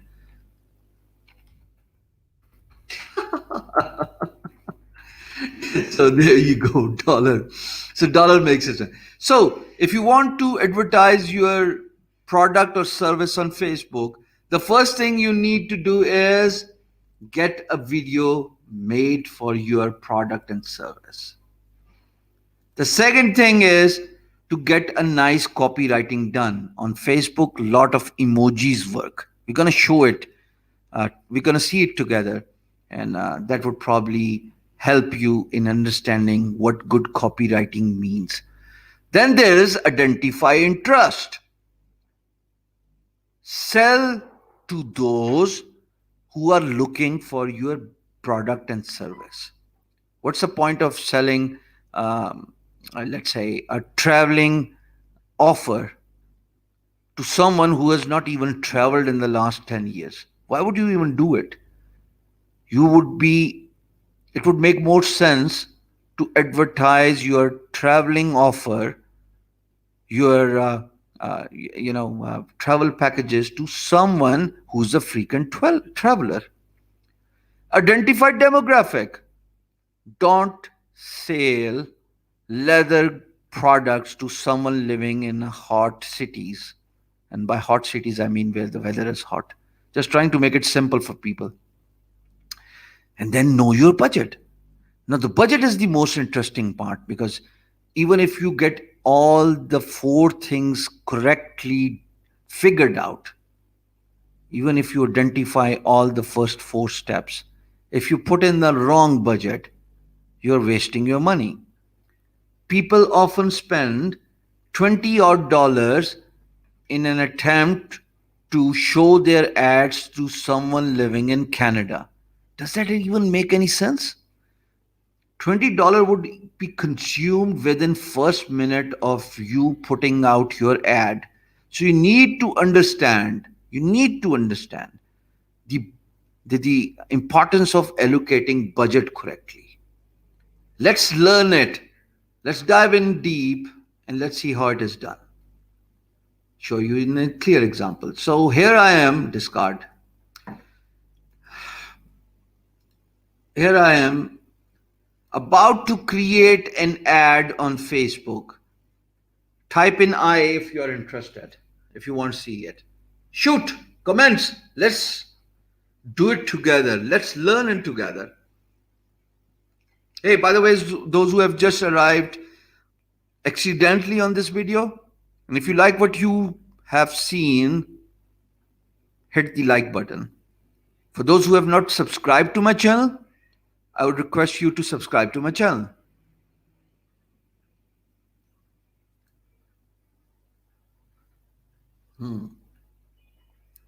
So there you go, dollar. So dollar makes it. So if you want to advertise your product or service on Facebook, the first thing you need to do is get a video made for your product and service. The second thing is to get a nice copywriting done. On Facebook, a lot of emojis work. We're going to show it. We're going to see it together. And that would probably help you in understanding what good copywriting means. Then there is identify interest. Sell to those who are looking for your product and service. What's the point of selling, let's say, a traveling offer to someone who has not even traveled in the last 10 years? Why would you even do it? It would make more sense to advertise your traveling offer, your travel packages to someone who's a frequent traveler. Identify demographic. Don't sell leather products to someone living in hot cities. And by hot cities, I mean where the weather is hot. Just trying to make it simple for people. And then know your budget. Now, the budget is the most interesting part, because even if you get all the four things correctly figured out, even if you identify all the first four steps, if you put in the wrong budget, you're wasting your money. People often spend $20 odd dollars in an attempt to show their ads to someone living in Canada. Does that even make any sense? $20 would be consumed within first minute of you putting out your ad. So you need to understand the importance of allocating budget correctly. Let's learn it. Let's dive in deep and let's see how it is done. Show you in a clear example. So here I am, discard. Here I am about to create an ad on Facebook. Type in I if you're interested, if you want to see it. Shoot, comments. Let's do it together. Let's learn it together. Hey, by the way, those who have just arrived accidentally on this video, and if you like what you have seen, hit the like button. For those who have not subscribed to my channel, I would request you to subscribe to my channel.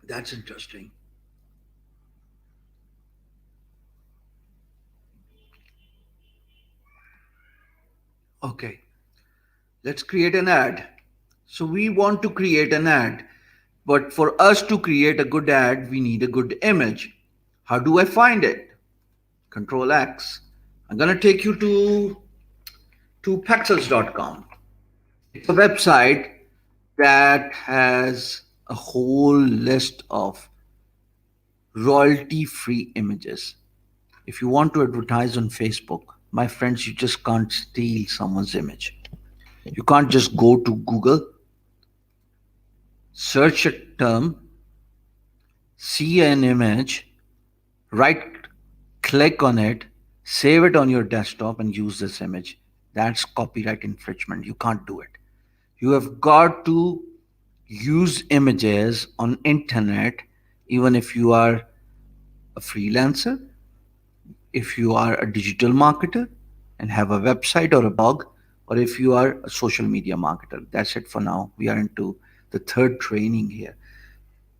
That's interesting. Okay, let's create an ad. So we want to create an ad, but for us to create a good ad, we need a good image. How do I find it? Control X. I'm going to take you to pexels.com. It's a website that has a whole list of royalty-free images. If you want to advertise on Facebook, my friends, you just can't steal someone's image. You can't just go to Google, search a term, see an image, right click on it, save it on your desktop and use this image. That's copyright infringement. You can't do it. You have got to use images on internet, even if you are a freelancer, if you are a digital marketer and have a website or a blog, or if you are a social media marketer. That's it for now. We are into the third training here.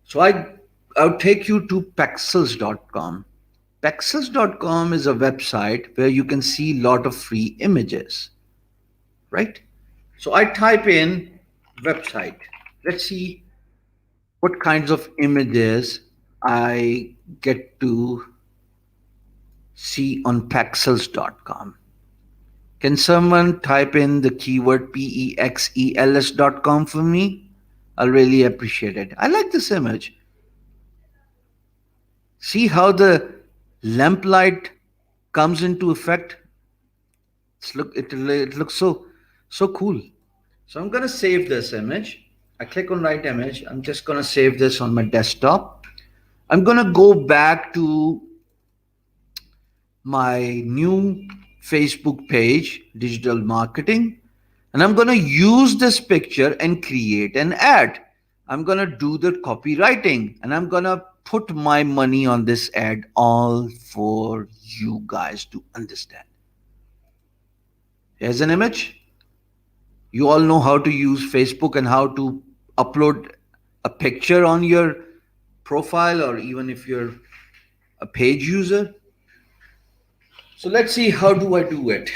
So I'll take you to pexels.com. Pexels.com is a website where you can see a lot of free images, right? So I type in website. Let's see what kinds of images I get to see on pexels.com. Can someone type in the keyword pexels.com for me? I'll really appreciate it. I like this image. See how the lamplight comes into effect? It looks so cool. So I'm gonna save this image. I click on right image. I'm just gonna save this on my desktop. I'm gonna go back to my new Facebook page, digital marketing, and I'm gonna use this picture and create an ad. I'm gonna do the copywriting and I'm gonna put my money on this ad all for you guys to understand. Here's an image. You all know how to use Facebook and how to upload a picture on your profile, or even if you're a page user. So let's see, how do I do it?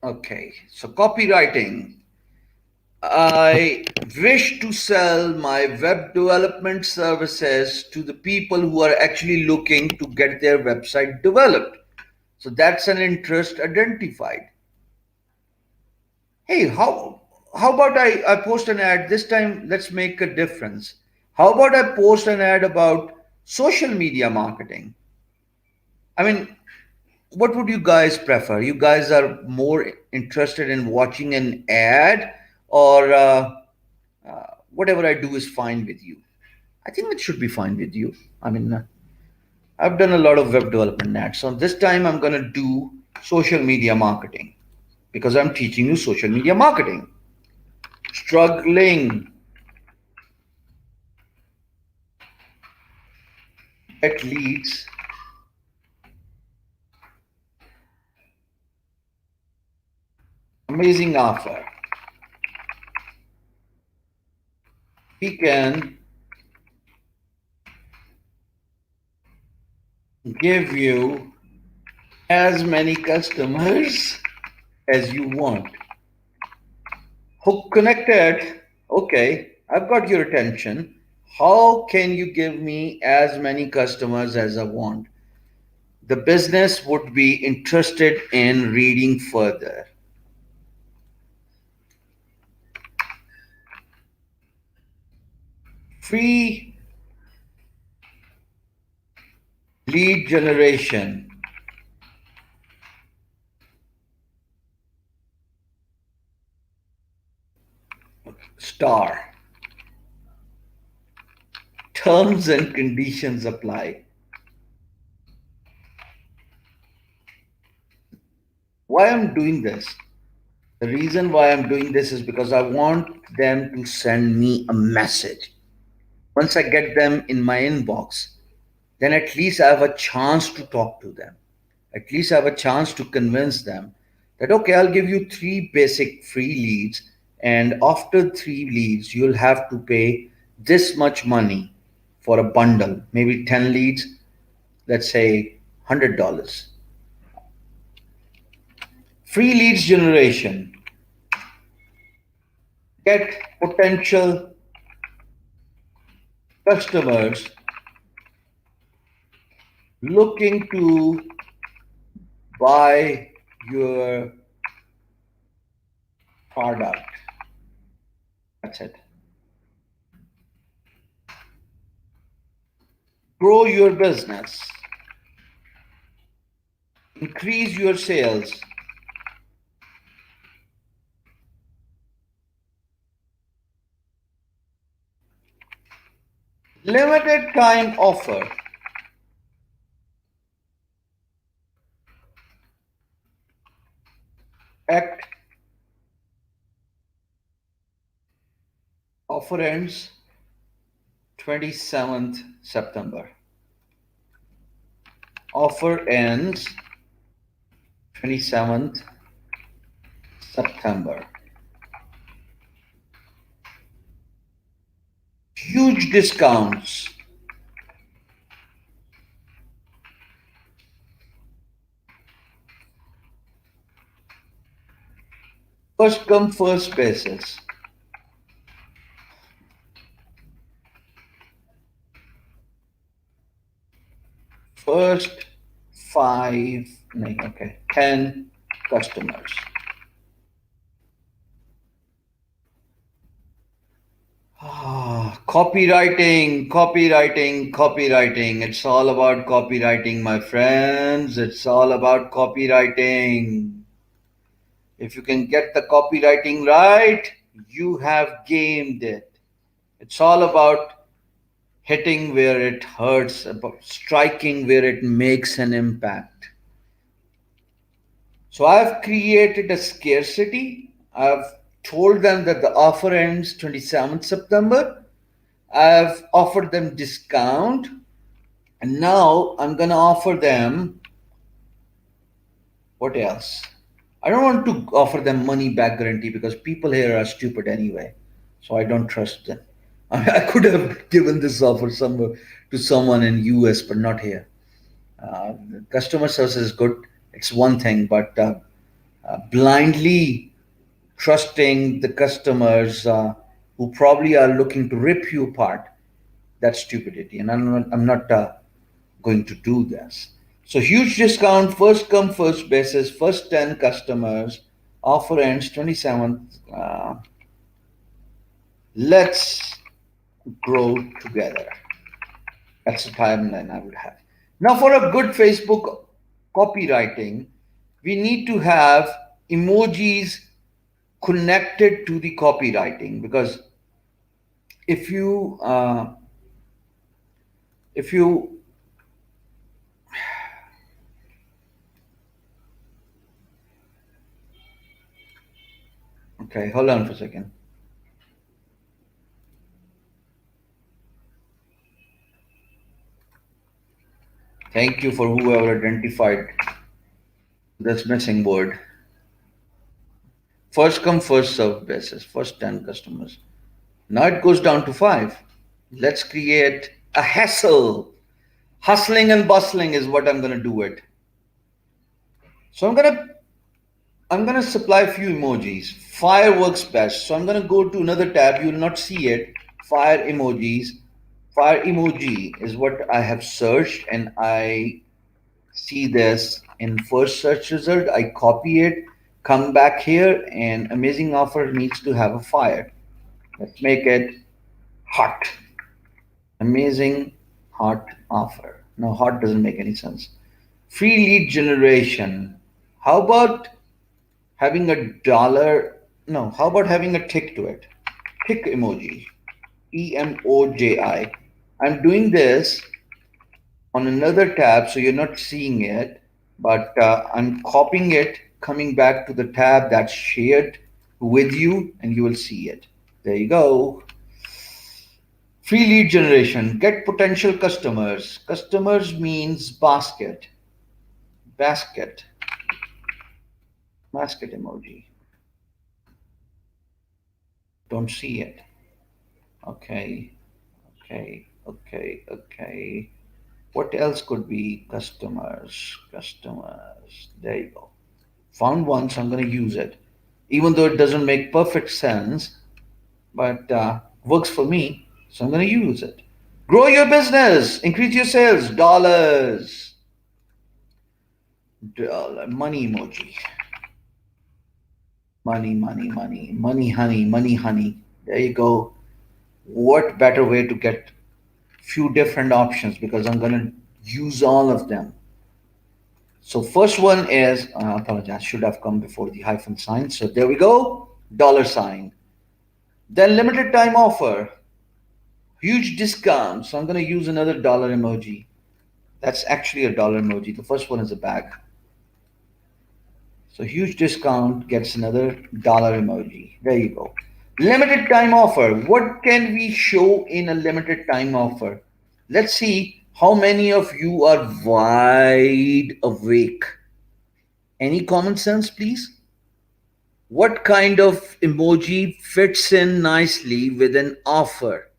Okay, so copywriting. I wish to sell my web development services to the people who are actually looking to get their website developed. So that's an interest identified. Hey, how about I post an ad this time? Let's make a difference. How about I post an ad about social media marketing? I mean, what would you guys prefer? You guys are more interested in watching an ad, or whatever I do is fine with you? I think it should be fine with you. I mean, I've done a lot of web development ads. So this time I'm going to do social media marketing because I'm teaching you social media marketing. Struggling at leads, amazing offer. We can give you as many customers as you want. Hook connected. Okay, I've got your attention. How can you give me as many customers as I want? The business would be interested in reading further. Free lead generation. Star. Terms and conditions apply. Why I'm doing this? The reason why I'm doing this is because I want them to send me a message. Once I get them in my inbox, then at least I have a chance to talk to them. At least I have a chance to convince them that, okay, I'll give you three basic free leads, and after three leads, you'll have to pay this much money for a bundle, maybe 10 leads, let's say $100. Free leads generation. Get potential customers looking to buy your product. That's it. Grow your business, increase your sales, limited time offer. Act offer ends 27th September. Offer ends 27th September. Huge discounts. First come, first basis. First five, no, okay, 10 customers. Copywriting, copywriting, copywriting. It's all about copywriting, my friends. It's all about copywriting. If you can get the copywriting right, you have gamed it. It's all about hitting where it hurts, about striking where it makes an impact. So I've created a scarcity. I've told them that the offer ends 27th September. I've offered them discount, and now I'm going to offer them what else? I don't want to offer them money back guarantee because people here are stupid anyway. So I don't trust them. I could have given this offer somewhere to someone in US, but not here. Customer service is good. It's one thing, but blindly trusting the customers who probably are looking to rip you apart, that's stupidity. And I'm not going to do this. So huge discount, first come, first basis, first 10 customers, offer ends 27th. Let's grow together. That's the timeline I would have. Now, for a good Facebook copywriting, we need to have emojis connected to the copywriting, because if you if you okay, hold on for a second. Thank you for whoever identified this missing word. First come, first served basis, first 10 customers. Now it goes down to five. Let's create a hassle. Hustling and bustling is what I'm gonna do it. So I'm gonna supply a few emojis. Fire works best. So I'm gonna go to another tab. You will not see it. Fire emojis. Fire emoji is what I have searched, and I see this in first search result. I copy it, come back here, and amazing offer needs to have a fire. Let's make it hot. Amazing hot offer. No, hot doesn't make any sense. Free lead generation. How about having a dollar? No, how about having a tick to it? Tick emoji. EMOJI. I'm doing this on another tab, so you're not seeing it, but I'm copying it, coming back to the tab that's shared with you, and you will see it. There you go. Free lead generation. Get potential customers. Customers means basket. Basket. Basket emoji. Don't see it. Okay. Okay. What else could be customers? Customers. There you go. Found one, so I'm going to use it. Even though it doesn't make perfect sense, but works for me, so I'm going to use it. Grow your business, increase your sales, dollars. Dollar, money emoji. Money, honey. There you go. What better way to get few different options, because I'm going to use all of them. So first one is, I apologize, should have come before the hyphen sign. So there we go, dollar sign. Then limited time offer, huge discount. So I'm going to use another dollar emoji. That's actually a dollar emoji. The first one is a bag. So huge discount gets another dollar emoji. There you go. Limited time offer. What can we show in a limited time offer? Let's see how many of you are wide awake. Any common sense, please? What kind of emoji fits in nicely with an offer,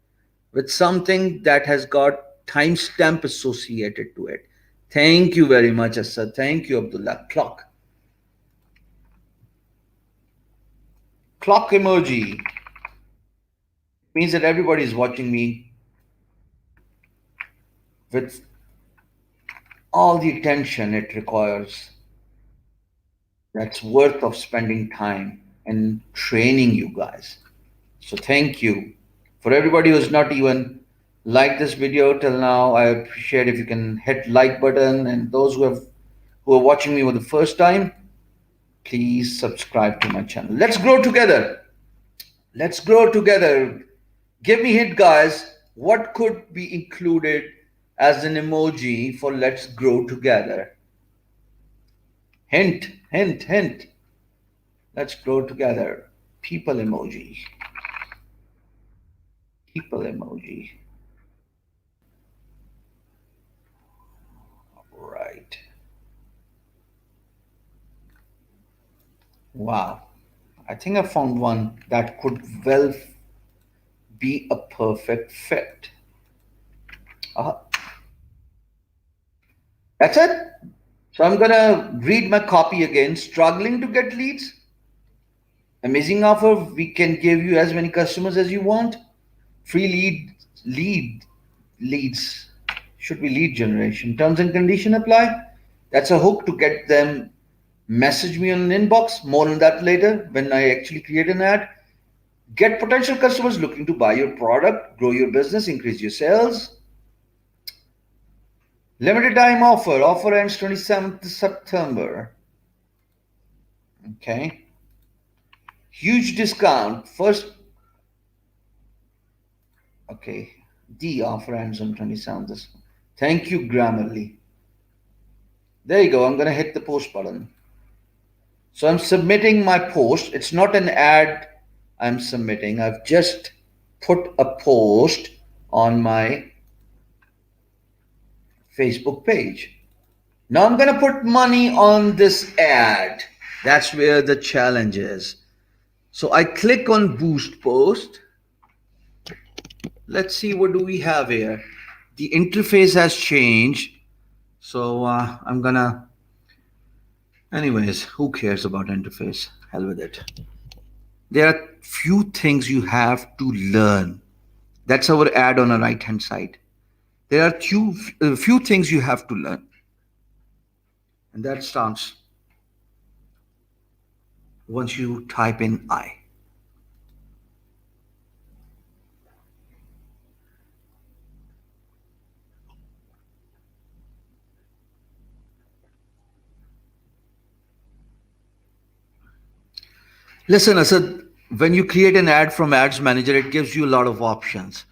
with something that has got timestamp associated to it? Thank you very much, Asad. Thank you, Abdullah. Clock. Clock emoji means that everybody is watching me with all the attention it requires. That's worth of spending time and training you guys. So thank you. For everybody who's not even liked this video till now, I appreciate if you can hit like button, and those who are watching me for the first time, please subscribe to my channel. Let's grow together. Let's grow together. Give me hit, guys. What could be included as an emoji for let's grow together? Hint, hint, hint. Let's grow together. People emoji. People emoji. Right. Wow. I think I found one that could well be a perfect fit. Uh, that's it. So I'm gonna read my copy again. Struggling to get leads? Amazing offer. We can give you as many customers as you want. Free leads should be lead generation. Terms and condition apply. That's a hook to get them message me on an inbox. More on that later when I actually create an ad. Get potential customers looking to buy your product, grow your business, increase your sales. Limited time offer. Offer ends 27th September. Okay. Huge discount. First, okay. The offer ends on 27th. Thank you, Grammarly. There you go. I'm going to hit the post button. So I'm submitting my post. It's not an ad I'm submitting. I've just put a post on my Facebook page. Now I'm going to put money on this ad. That's where the challenge is. So I click on boost post. Let's see what do we have here. The interface has changed. So I'm going to, anyways, who cares about interface? Hell with it. There are few things you have to learn. That's our ad on the right hand side. There are few things you have to learn. And that starts once you type in I. Listen, Asad, when you create an ad from Ads Manager, it gives you a lot of options.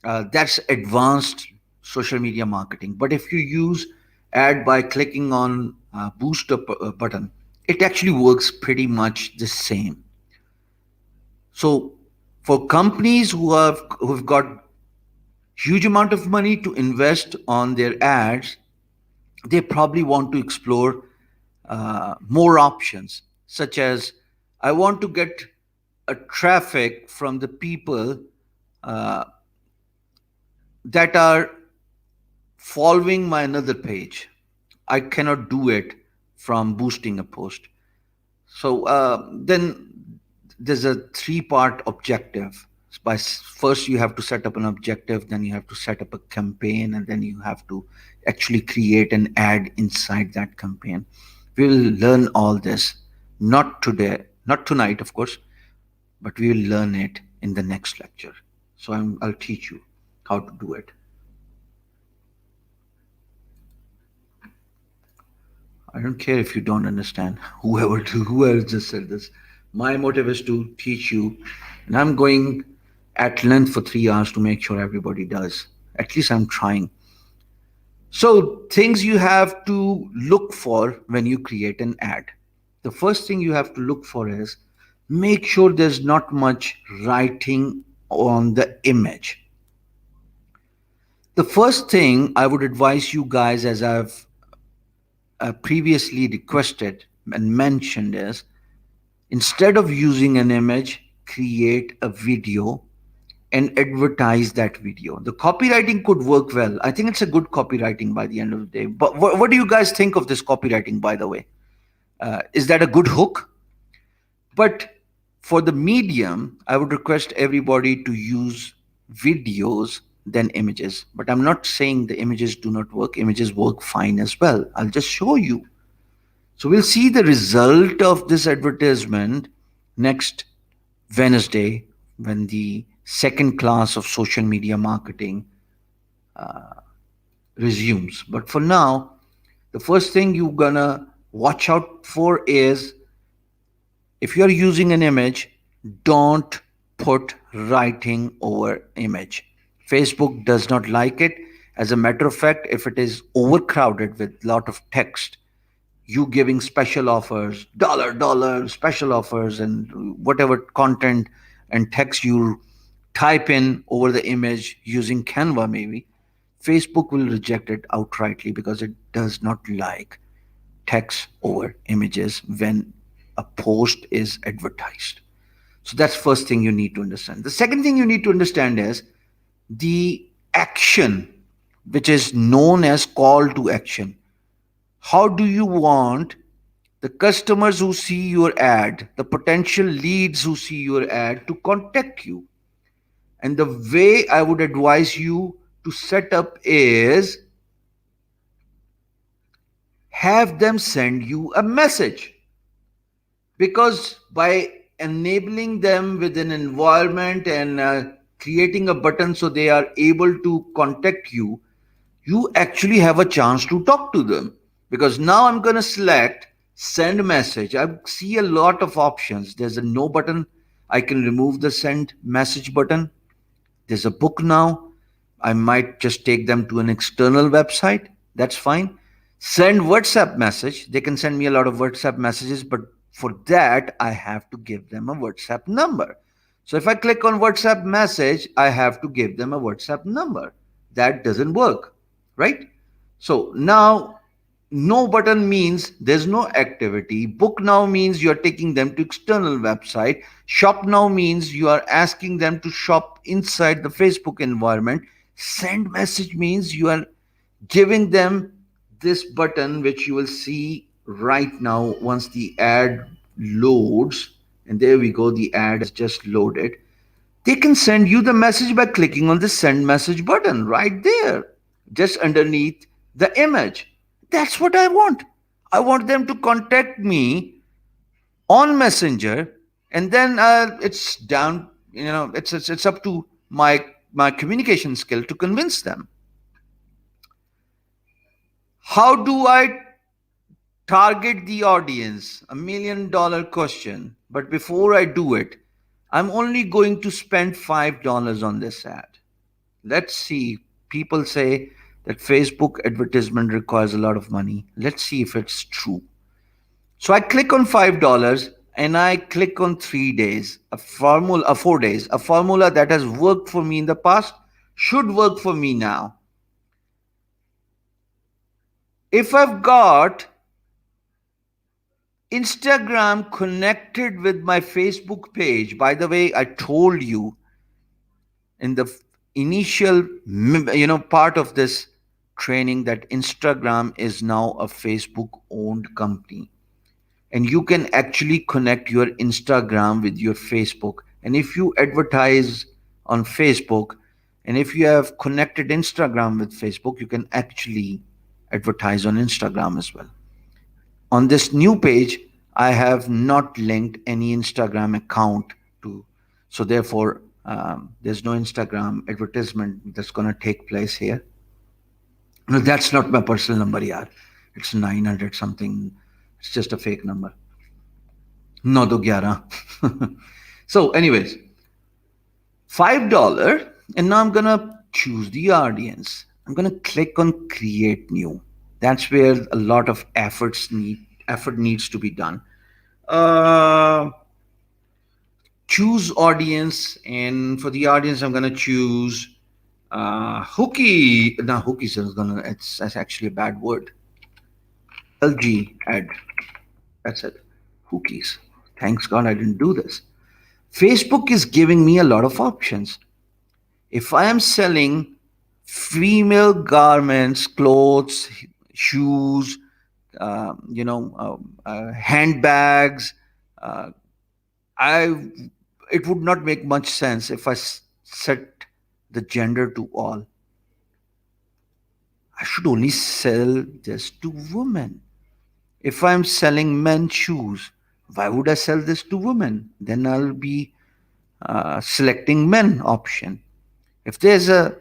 That's advanced social media marketing. But if you use ad by clicking on boost up button, it actually works pretty much the same. So for companies who've got huge amount of money to invest on their ads, they probably want to explore more options, such as I want to get a traffic from the people uh, that are following my another page. I cannot do it from boosting a post. So then there's a three-part objective. First, you have to set up an objective, then you have to set up a campaign, and then you have to actually create an ad inside that campaign. We'll learn all this, not today, not tonight, of course, but we will learn it in the next lecture. So I'll teach you how to do it. I don't care if you don't understand. Whoever just said this, my motive is to teach you, and I'm going at length for 3 hours to make sure everybody does. At least I'm trying. So things you have to look for when you create an ad. The first thing you have to look for is make sure there's not much writing on the image. The first thing I would advise you guys, as I've previously requested and mentioned, is instead of using an image, create a video and advertise that video. The copywriting could work well. I think it's a good copywriting by the end of the day. But what do you guys think of this copywriting, by the way? Is that a good hook? But for the medium, I would request everybody to use videos than images. But I'm not saying the images do not work. Images work fine as well. I'll just show you. So we'll see the result of this advertisement next Wednesday when the second class of social media marketing resumes. But for now, the first thing you're gonna watch out for is, if you're using an image, don't put writing over image. Facebook does not like it. As a matter of fact, if it is overcrowded with lot of text, you giving special offers, dollar special offers, and whatever content and text you type in over the image using Canva, maybe Facebook will reject it outrightly because it does not like text over images when a post is advertised. So that's first thing you need to understand. The second thing you need to understand is the action, which is known as call to action. How do you want the customers who see your ad, the potential leads who see your ad, to contact you? And the way I would advise you to set up is have them send you a message. Because by enabling them with an environment and creating a button so they are able to contact you, you actually have a chance to talk to them. Because now I'm going to select send message. I see a lot of options. There's a no button. I can remove the send message button. There's a book now. I might just take them to an external website. That's fine. Send WhatsApp message. They can send me a lot of WhatsApp messages, but for that, I have to give them a WhatsApp number. So if I click on WhatsApp message, I have to give them a WhatsApp number. That doesn't work, right? So now no button means there's no activity. Book now means you're taking them to external website. Shop now means you are asking them to shop inside the Facebook environment. Send message means you are giving them this button, which you will see right now once the ad loads. And there we go, the ad has just loaded. They can send you the message by clicking on the send message button right there, just underneath the image. That's what I want. I want them to contact me on Messenger, and then it's down. It's up to my communication skill to convince them. How do I target the audience? $1 million question. But before I do it, I'm only going to spend $5 on this ad. Let's see. People say that Facebook advertisement requires a lot of money. Let's see if it's true. So I click on $5 and I click on 3 days, a 4 days, a formula that has worked for me in the past should work for me now. If I've got Instagram connected with my Facebook page, by the way, I told you in the initial part of this training that Instagram is now a Facebook owned company, and you can actually connect your Instagram with your Facebook. And if you advertise on Facebook, and if you have connected Instagram with Facebook, you can actually advertise on Instagram as well. On this new page, I have not linked any Instagram account to, so therefore there's no Instagram advertisement that's going to take place here. No, that's not my personal number, yaar. It's 900 something. It's just a fake number. 911. So anyways, $5, and now I'm going to choose the audience. I'm going to click on create new. That's where a lot of effort needs to be done. choose audience, and for the audience I'm going to choose hookie. No, hookies is gonna, it's that's actually a bad word. LG ad. That's it. Hookies. Thanks God I didn't do this. Facebook is giving me a lot of options. If I am selling female garments, clothes, shoes, handbags, uh, I it would not make much sense if I set the gender to all. I should only sell this to women. If I'm selling men's shoes, why would I sell this to women? Then I'll be selecting men option. If there's a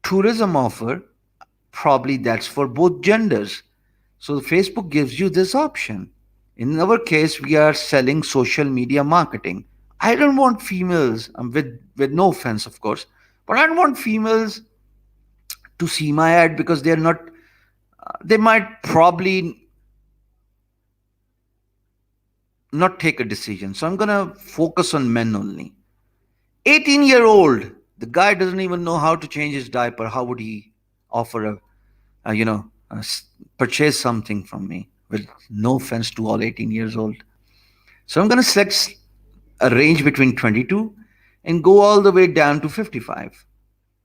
tourism offer, probably that's for both genders. So Facebook gives you this option. In our case, we are selling social media marketing. I don't want females, with no offense, of course, but I don't want females to see my ad because they're not. They might probably not take a decision. So I'm gonna focus on men only. 18-year-old, the guy doesn't even know how to change his diaper. How would he offer a you know, purchase something from me? With no offense to all 18 years old. So I'm gonna select a range between 22 and go all the way down to 55.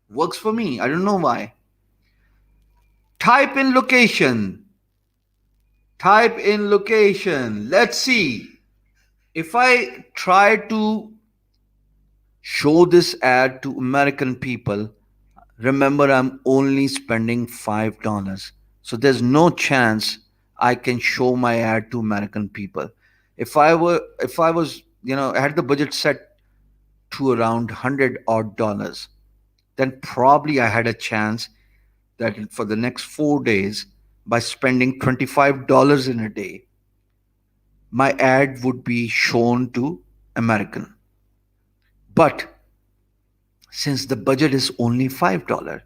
Works for me. I don't know why. Type in location. Type in location. Let's see. If I try to show this ad to American people, remember I'm only spending $5. So there's no chance I can show my ad to American people. If I was, I had the budget set to around 100 odd dollars, then probably I had a chance that for the next 4 days, by spending $25 in a day, my ad would be shown to American. But since the budget is only $5,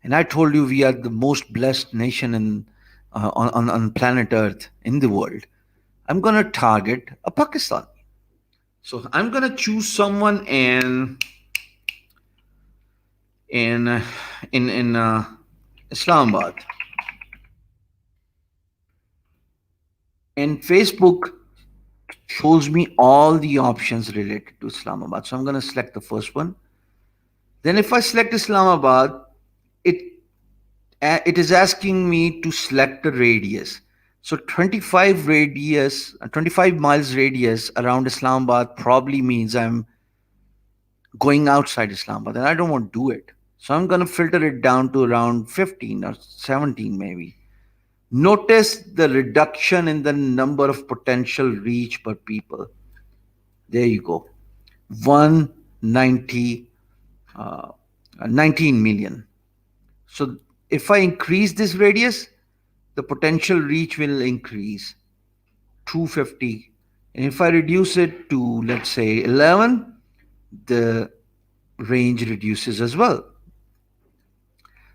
and I told you we are the most blessed nation on planet Earth in the world, I'm gonna target a Pakistan. So I'm gonna choose someone in uh, in Islamabad, and Facebook shows me all the options related to Islamabad. So I'm gonna select the first one. Then if I select Islamabad, it it is asking me to select a radius. So 25 miles radius around Islamabad probably means I'm going outside Islamabad, and I don't want to do it. So I'm going to filter it down to around 15 or 17 maybe. Notice the reduction in the number of potential reach per people. There you go. 190, uh, 19 million. So if I increase this radius, the potential reach will increase 250. And if I reduce it to, let's say, 11, the range reduces as well.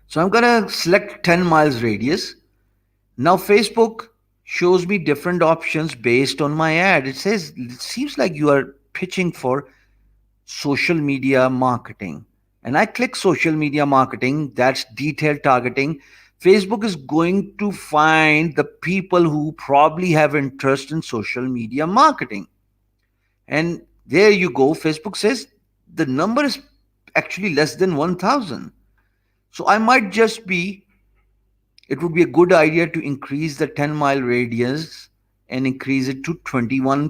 So I'm going to select 10 miles radius. Now Facebook shows me different options based on my ad. It says, it seems like you are pitching for social media marketing. And I click social media marketing, that's detailed targeting. Facebook is going to find the people who probably have interest in social media marketing. And there you go. Facebook says the number is actually less than 1,000. So I might just be, it would be a good idea to increase the 10-mile radius and increase it to 21,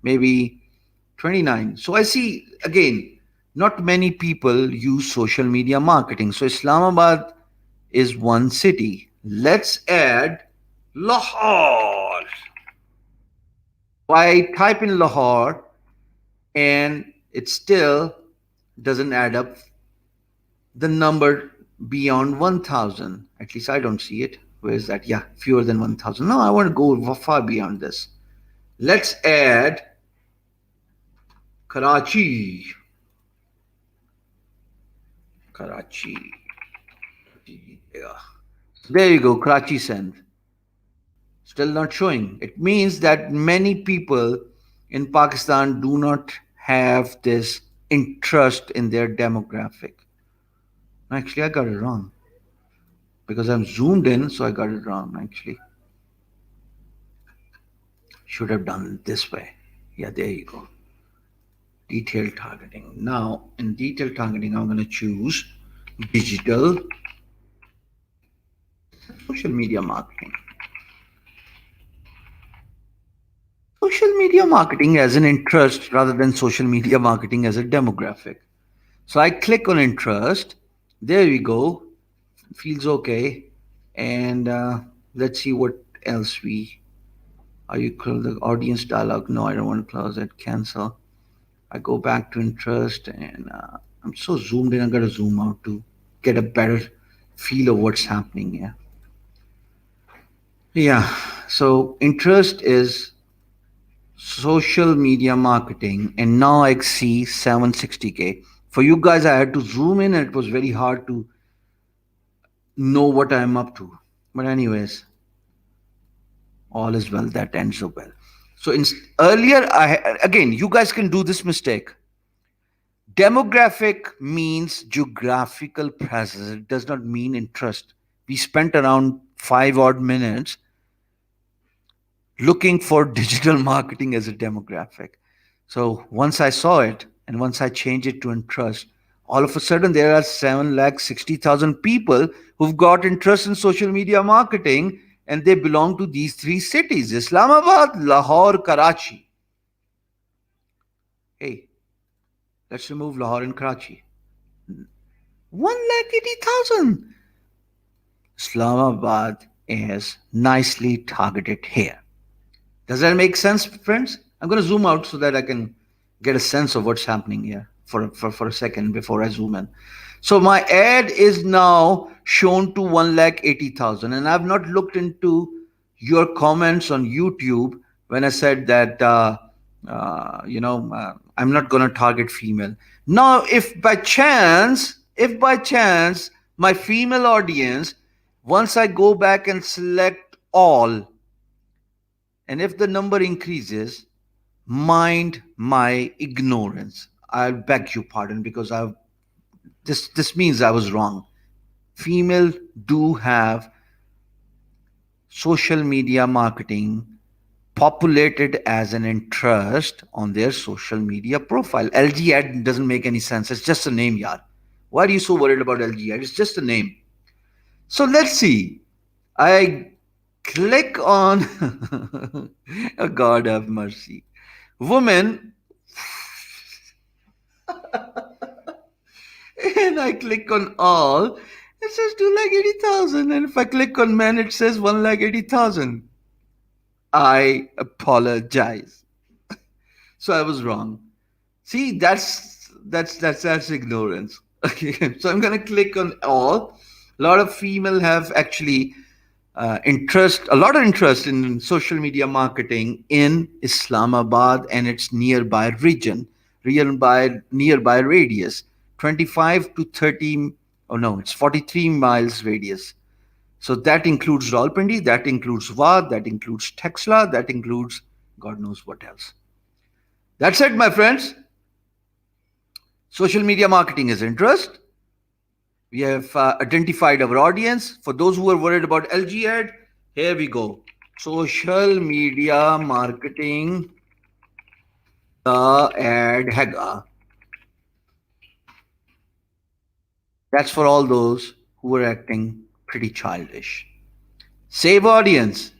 maybe 29. So I see, again, not many people use social media marketing. So Islamabad is one city. Let's add Lahore. I type in Lahore and it still doesn't add up the number beyond 1,000. At least I don't see it. Where is that? Yeah, fewer than 1,000. No, I want to go far beyond this. Let's add Karachi. Karachi. Yeah. There you go, Karachi send. Still not showing. It means that many people in Pakistan do not have this interest in their demographic. Actually, I got it wrong because I'm zoomed in, so I got it wrong. Actually, should have done it this way. Yeah, there you go. Detailed targeting. Now, in detailed targeting, I'm going to choose digital social media marketing. Social media marketing as an interest rather than social media marketing as a demographic. So I click on interest. There we go. Feels okay. And let's see what else we. Are you close the audience dialog? No, I don't want to close it. Cancel. I go back to interest and I'm so zoomed in. I got to zoom out to get a better feel of what's happening here. Yeah. So interest is social media marketing, and now I see 760K. For you guys, I had to zoom in, and it was very hard to know what I'm up to. But anyways, all is well that ends so well. So earlier, again, you guys can do this mistake. Demographic means geographical presence. It does not mean interest. We spent around 5 odd minutes looking for digital marketing as a demographic. So once I saw it and once I changed it to interest, all of a sudden there are 7,60,000 people who've got interest in social media marketing, and they belong to these three cities: Islamabad, Lahore, Karachi. Hey, let's remove Lahore and Karachi. 1,80,000. Islamabad is nicely targeted here. Does that make sense, friends? I'm going to zoom out so that I can get a sense of what's happening here for a second before I zoom in. So my ad is now shown to 1,80,000, and I've not looked into your comments on YouTube when I said that I'm not going to target female. Now, if by chance my female audience, once I go back and select all, and if the number increases, mind my ignorance. I'll beg your pardon because this means I was wrong. Female do have social media marketing populated as an interest on their social media profile. LG ad doesn't make any sense. It's just a name, yaar. Why are you so worried about LG ad? It's just a name. So let's see. I click on oh, God have mercy. Woman. And I click on all. It says 2,80,000. And if I click on men, it says 1,80,000. I apologize. So I was wrong. See, that's ignorance. Okay. So I'm gonna click on all. A lot of female have actually a lot of interest in social media marketing in Islamabad and its nearby region, nearby radius, 25 to 30. Oh no, it's 43 miles radius. So that includes Rawalpindi, that includes Wad, that includes Texla, that includes God knows what else. That's it, my friends. Social media marketing is interest. We have identified our audience. For those who are worried about LG ad, here we go. Social media marketing ad hega. That's for all those who are acting pretty childish. Save audience.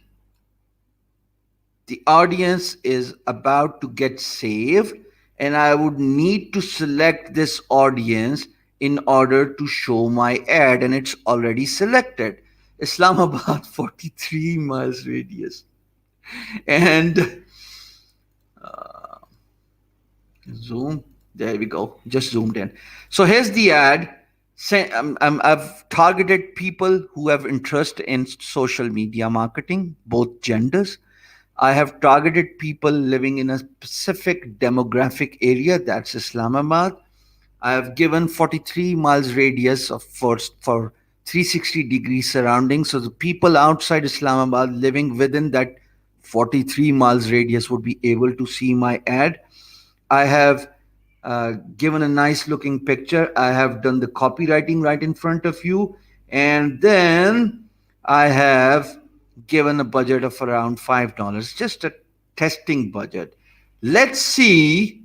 The audience is about to get saved, and I would need to select this audience in order to show my ad, and it's already selected. Islamabad, 43 miles radius. And zoom. There we go. Just zoomed in. So here's the ad. I've targeted people who have interest in social media marketing, both genders. I have targeted people living in a specific demographic area, that's Islamabad. I have given 43 miles radius for 360 degree surroundings. So the people outside Islamabad living within that 43 miles radius would be able to see my ad. I have given a nice looking picture. I have done the copywriting right in front of you. And then I have given a budget of around $5, just a testing budget. Let's see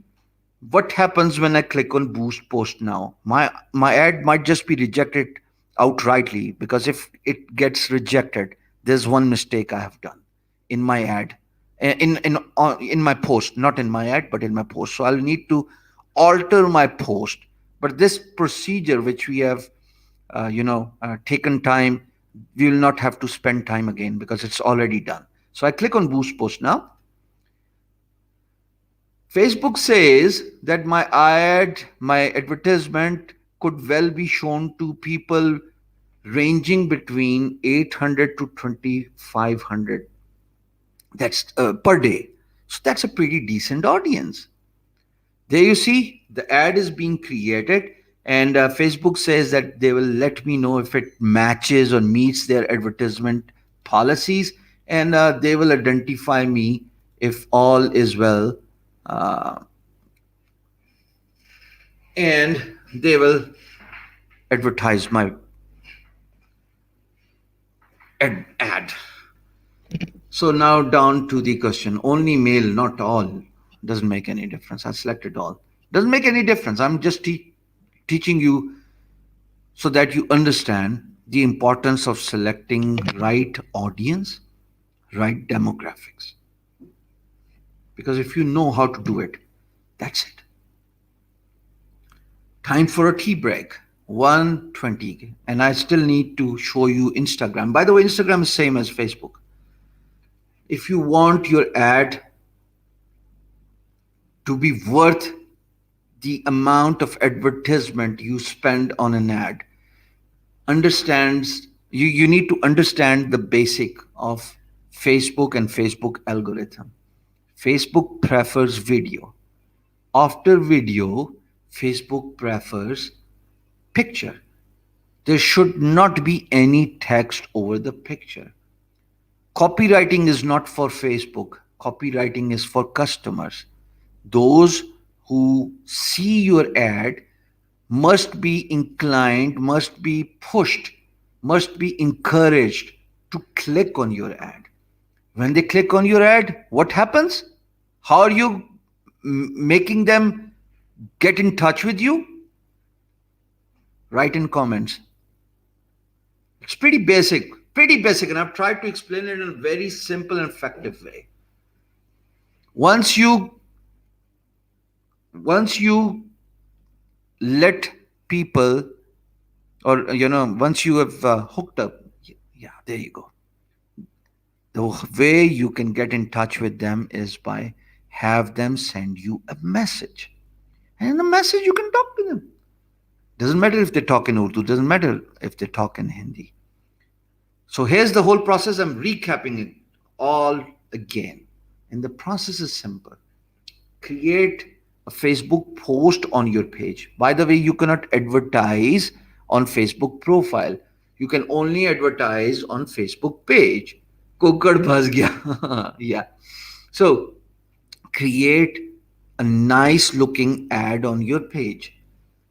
what happens when I click on boost post now. My ad might just be rejected outrightly, because if it gets rejected, there's one mistake I have done in my ad, in my post, not in my ad, but in my post. So I'll need to alter my post. But this procedure, which we have, taken time, we will not have to spend time again because it's already done. So I click on boost post now. Facebook says that my advertisement could well be shown to people ranging between 800 to 2500. That's per day. So that's a pretty decent audience. There you see, the ad is being created, and Facebook says that they will let me know if it matches or meets their advertisement policies, and they will identify me if all is well, uh, and they will advertise my ad. So now down to the question. Only male, not all. Doesn't make any difference. I selected all. Doesn't make any difference. I'm just teaching you so that you understand the importance of selecting right audience, right demographics. Because if you know how to do it, that's it. Time for a tea break. 1:20. And I still need to show you Instagram. By the way, Instagram is same as Facebook. If you want your ad to be worth the amount of advertisement you spend on an ad, you need to understand the basic of Facebook and Facebook algorithm. Facebook prefers video. After video, Facebook prefers picture. There should not be any text over the picture. Copywriting is not for Facebook. Copywriting is for customers. Those who see your ad must be inclined, must be pushed, must be encouraged to click on your ad. When they click on your ad, what happens? How are you making them get in touch with you? Write in comments. It's pretty basic, and I've tried to explain it in a very simple and effective way. Once you let people, or once you have hooked up, yeah, there you go. The way you can get in touch with them is by have them send you a message, and in the message you can talk to them. Doesn't matter if they talk in Urdu, doesn't matter if they talk in Hindi. So here's the whole process. I'm recapping it all again, and the process is simple. Create a Facebook post on your page. By the way, you cannot advertise on Facebook profile. You can only advertise on Facebook page. Kukad bhas gaya. Yeah. So create a nice looking ad on your page.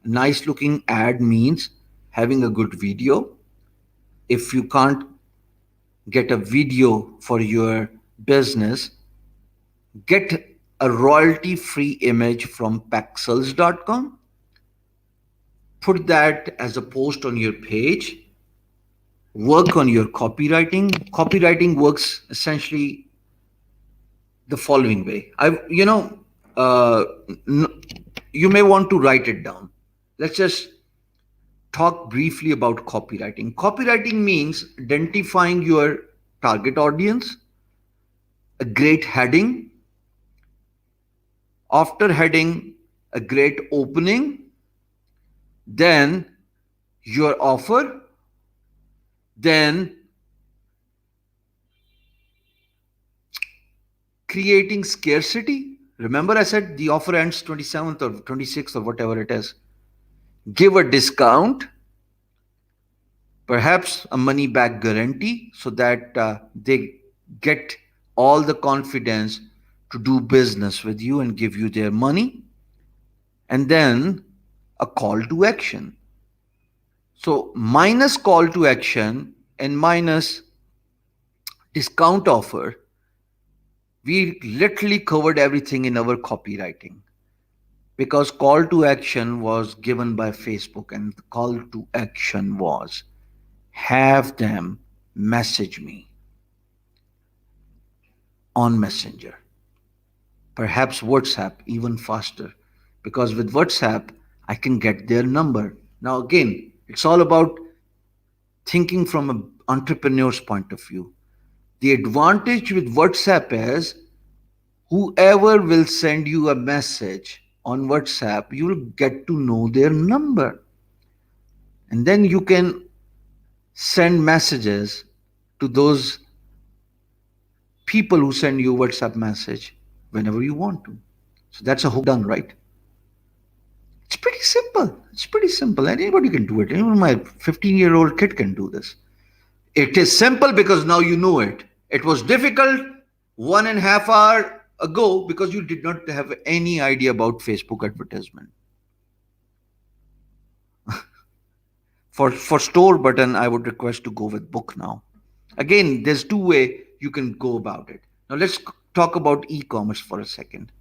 A nice looking ad means having a good video. If you can't get a video for your business, get a royalty free image from pexels.com. Put that as a post on your page. Work on your copywriting. Copywriting works essentially the following way. You may want to write it down. Let's just talk briefly about copywriting. Copywriting means identifying your target audience, a great heading, after heading, a great opening, then your offer, then creating scarcity. Remember I said the offer ends 27th or 26th or whatever it is. Give a discount, perhaps a money back guarantee, so that they get all the confidence to do business with you and give you their money, and then a call to action. So, minus call to action and minus discount offer, we literally covered everything in our copywriting, because call to action was given by Facebook, and the call to action was have them message me on Messenger, perhaps WhatsApp, even faster, because with WhatsApp I can get their number. Now again, it's all about thinking from an entrepreneur's point of view. The advantage with WhatsApp is whoever will send you a message on WhatsApp, you will get to know their number. And then you can send messages to those people who send you WhatsApp message whenever you want to. So that's a hook done, right? It's pretty simple. It's pretty simple. Anybody can do it. Even my 15-year-old kid can do this. It is simple because now you know it. It was difficult 1.5 hours ago because you did not have any idea about Facebook advertisement. For store button, I would request to go with book now. Again, there's two way you can go about it. Now let's talk about e-commerce for a second.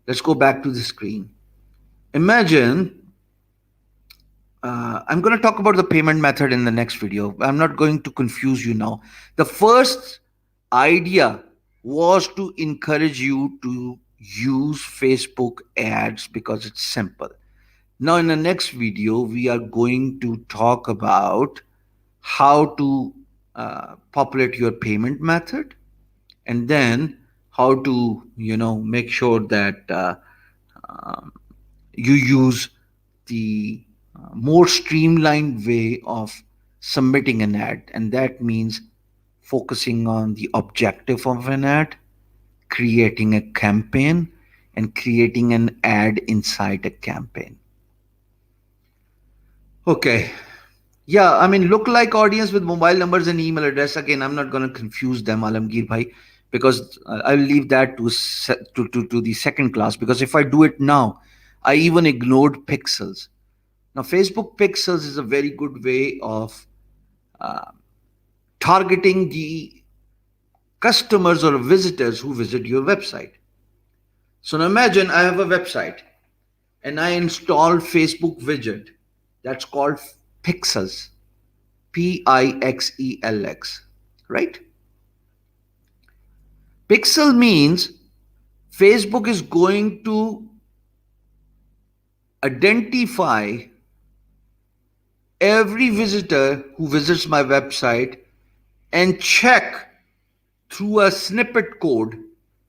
Let's go back to the screen. Imagine, I'm going to talk about the payment method in the next video. I'm not going to confuse you now. The first idea was to encourage you to use Facebook ads because it's simple. Now in the next video, we are going to talk about how to populate your payment method, and then how to make sure that you use the more streamlined way of submitting an ad, and that means focusing on the objective of an ad, creating a campaign, and creating an ad inside a campaign. Okay. Yeah, I mean, look-alike audience with mobile numbers and email address. Again, I'm not going to confuse them, Alamgir bhai, because I'll leave that to the second class. Because if I do it now, I even ignored pixels. Now, Facebook pixels is a very good way of targeting the customers or visitors who visit your website. So now imagine I have a website and I install Facebook widget that's called Pixels, Pixelx, right? Pixel means Facebook is going to identify every visitor who visits my website and check through a snippet code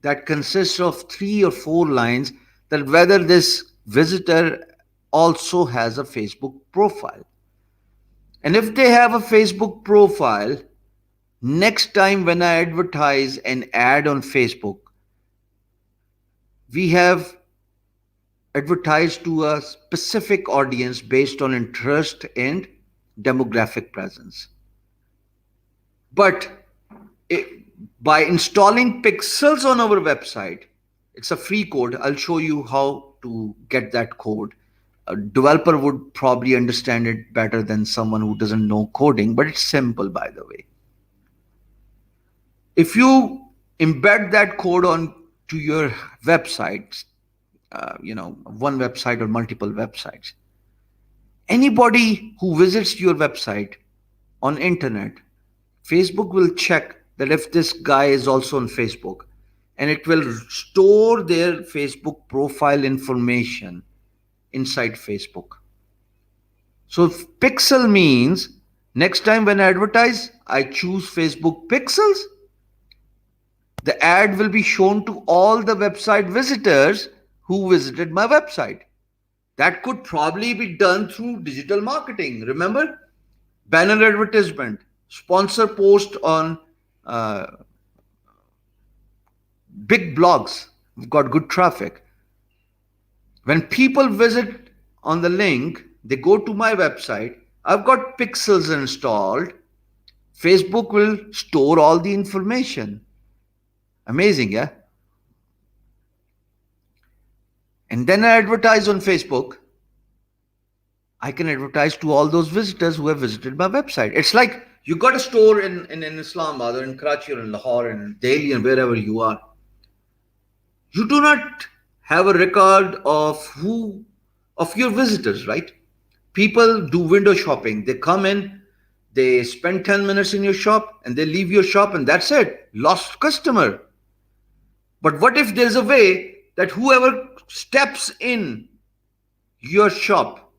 that consists of 3 or 4 lines that whether this visitor also has a Facebook profile. And if they have a Facebook profile, next time when I advertise an ad on Facebook, we have advertised to a specific audience based on interest and demographic presence. But by installing pixels on our website, it's a free code. I'll show you how to get that code. A developer would probably understand it better than someone who doesn't know coding, but it's simple, by the way. If you embed that code on to your website, one website or multiple websites, anybody who visits your website on internet, Facebook will check that if this guy is also on Facebook, and it will store their Facebook profile information inside Facebook. So pixel means next time when I advertise, I choose Facebook pixels. The ad will be shown to all the website visitors who visited my website. That could probably be done through digital marketing. Remember? Banner advertisement, sponsor post on big blogs. We've got good traffic. When people visit on the link, they go to my website. I've got pixels installed. Facebook will store all the information. Amazing, yeah? And then I advertise on Facebook. I can advertise to all those visitors who have visited my website. It's like you got a store in Islamabad or in Karachi or in Lahore and in Delhi and wherever you are. You do not have a record of your visitors, right? People do window shopping. They come in, they spend 10 minutes in your shop and they leave your shop and that's it. Lost customer. But what if there's a way that whoever steps in your shop,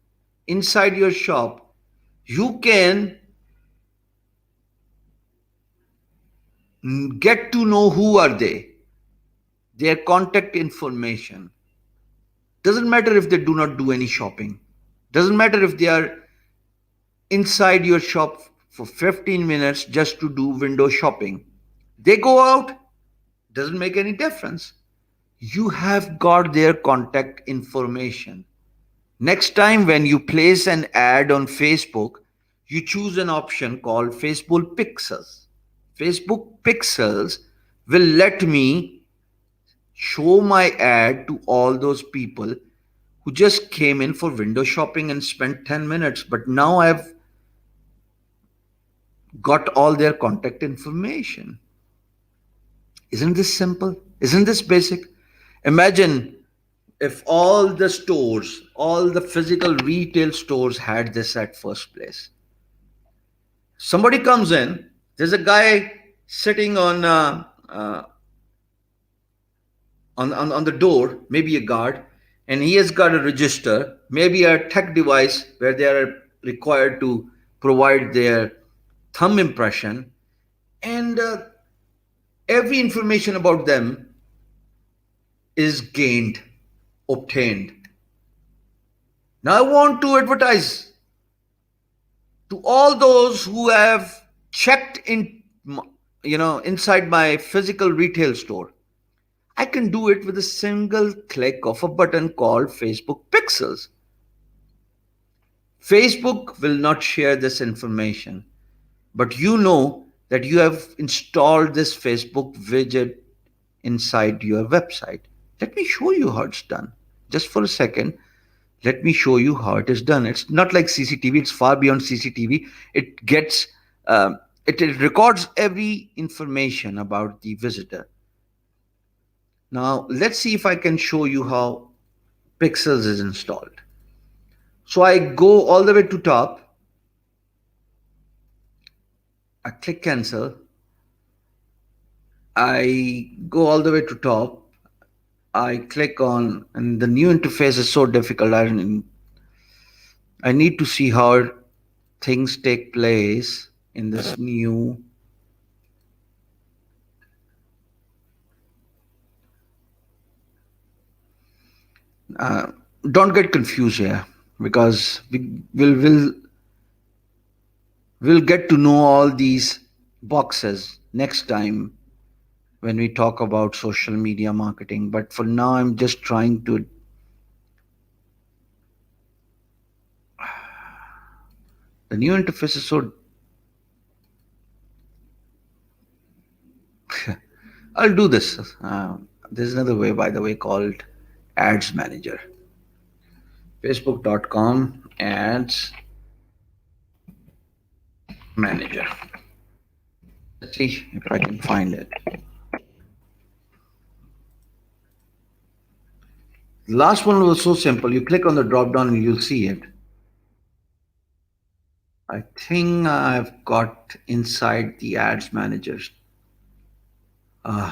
inside your shop, you can get to know who are they, their contact information. Doesn't matter if they do not do any shopping. Doesn't matter if they are inside your shop for 15 minutes just to do window shopping. They go out, doesn't make any difference. You have got their contact information. Next time when you place an ad on Facebook, you choose an option called Facebook Pixels. Facebook Pixels will let me show my ad to all those people who just came in for window shopping and spent 10 minutes, but now I've got all their contact information. Isn't this simple? Isn't this basic? Imagine if all the stores, all the physical retail stores had this at first place. Somebody comes in, there's a guy sitting on the door, maybe a guard, and he has got a register, maybe a tech device where they are required to provide their thumb impression, and every information about them is gained, obtained. Now I want to advertise to all those who have checked in, inside my physical retail store. I can do it with a single click of a button called Facebook Pixels. Facebook will not share this information, but you know that you have installed this Facebook widget inside your website. Let me show you how it's done. Just for a second, let me show you how it is done. It's not like CCTV, it's far beyond CCTV. It gets, it records every information about the visitor. Now, let's see if I can show you how Pixels is installed. So I go all the way to top. I click cancel. I go all the way to top. I click on, and the new interface is so difficult. I need to see how things take place in this new. Don't get confused here, because we'll get to know all these boxes next time when we talk about social media marketing. But for now, I'm just trying to. The new interface is so. I'll do this. There's another way, by the way, called Ads Manager. Facebook.com Ads Manager. Let's see if I can find it. The last one was so simple. You click on the drop down and you'll see it. I think I've got inside the Ads Manager.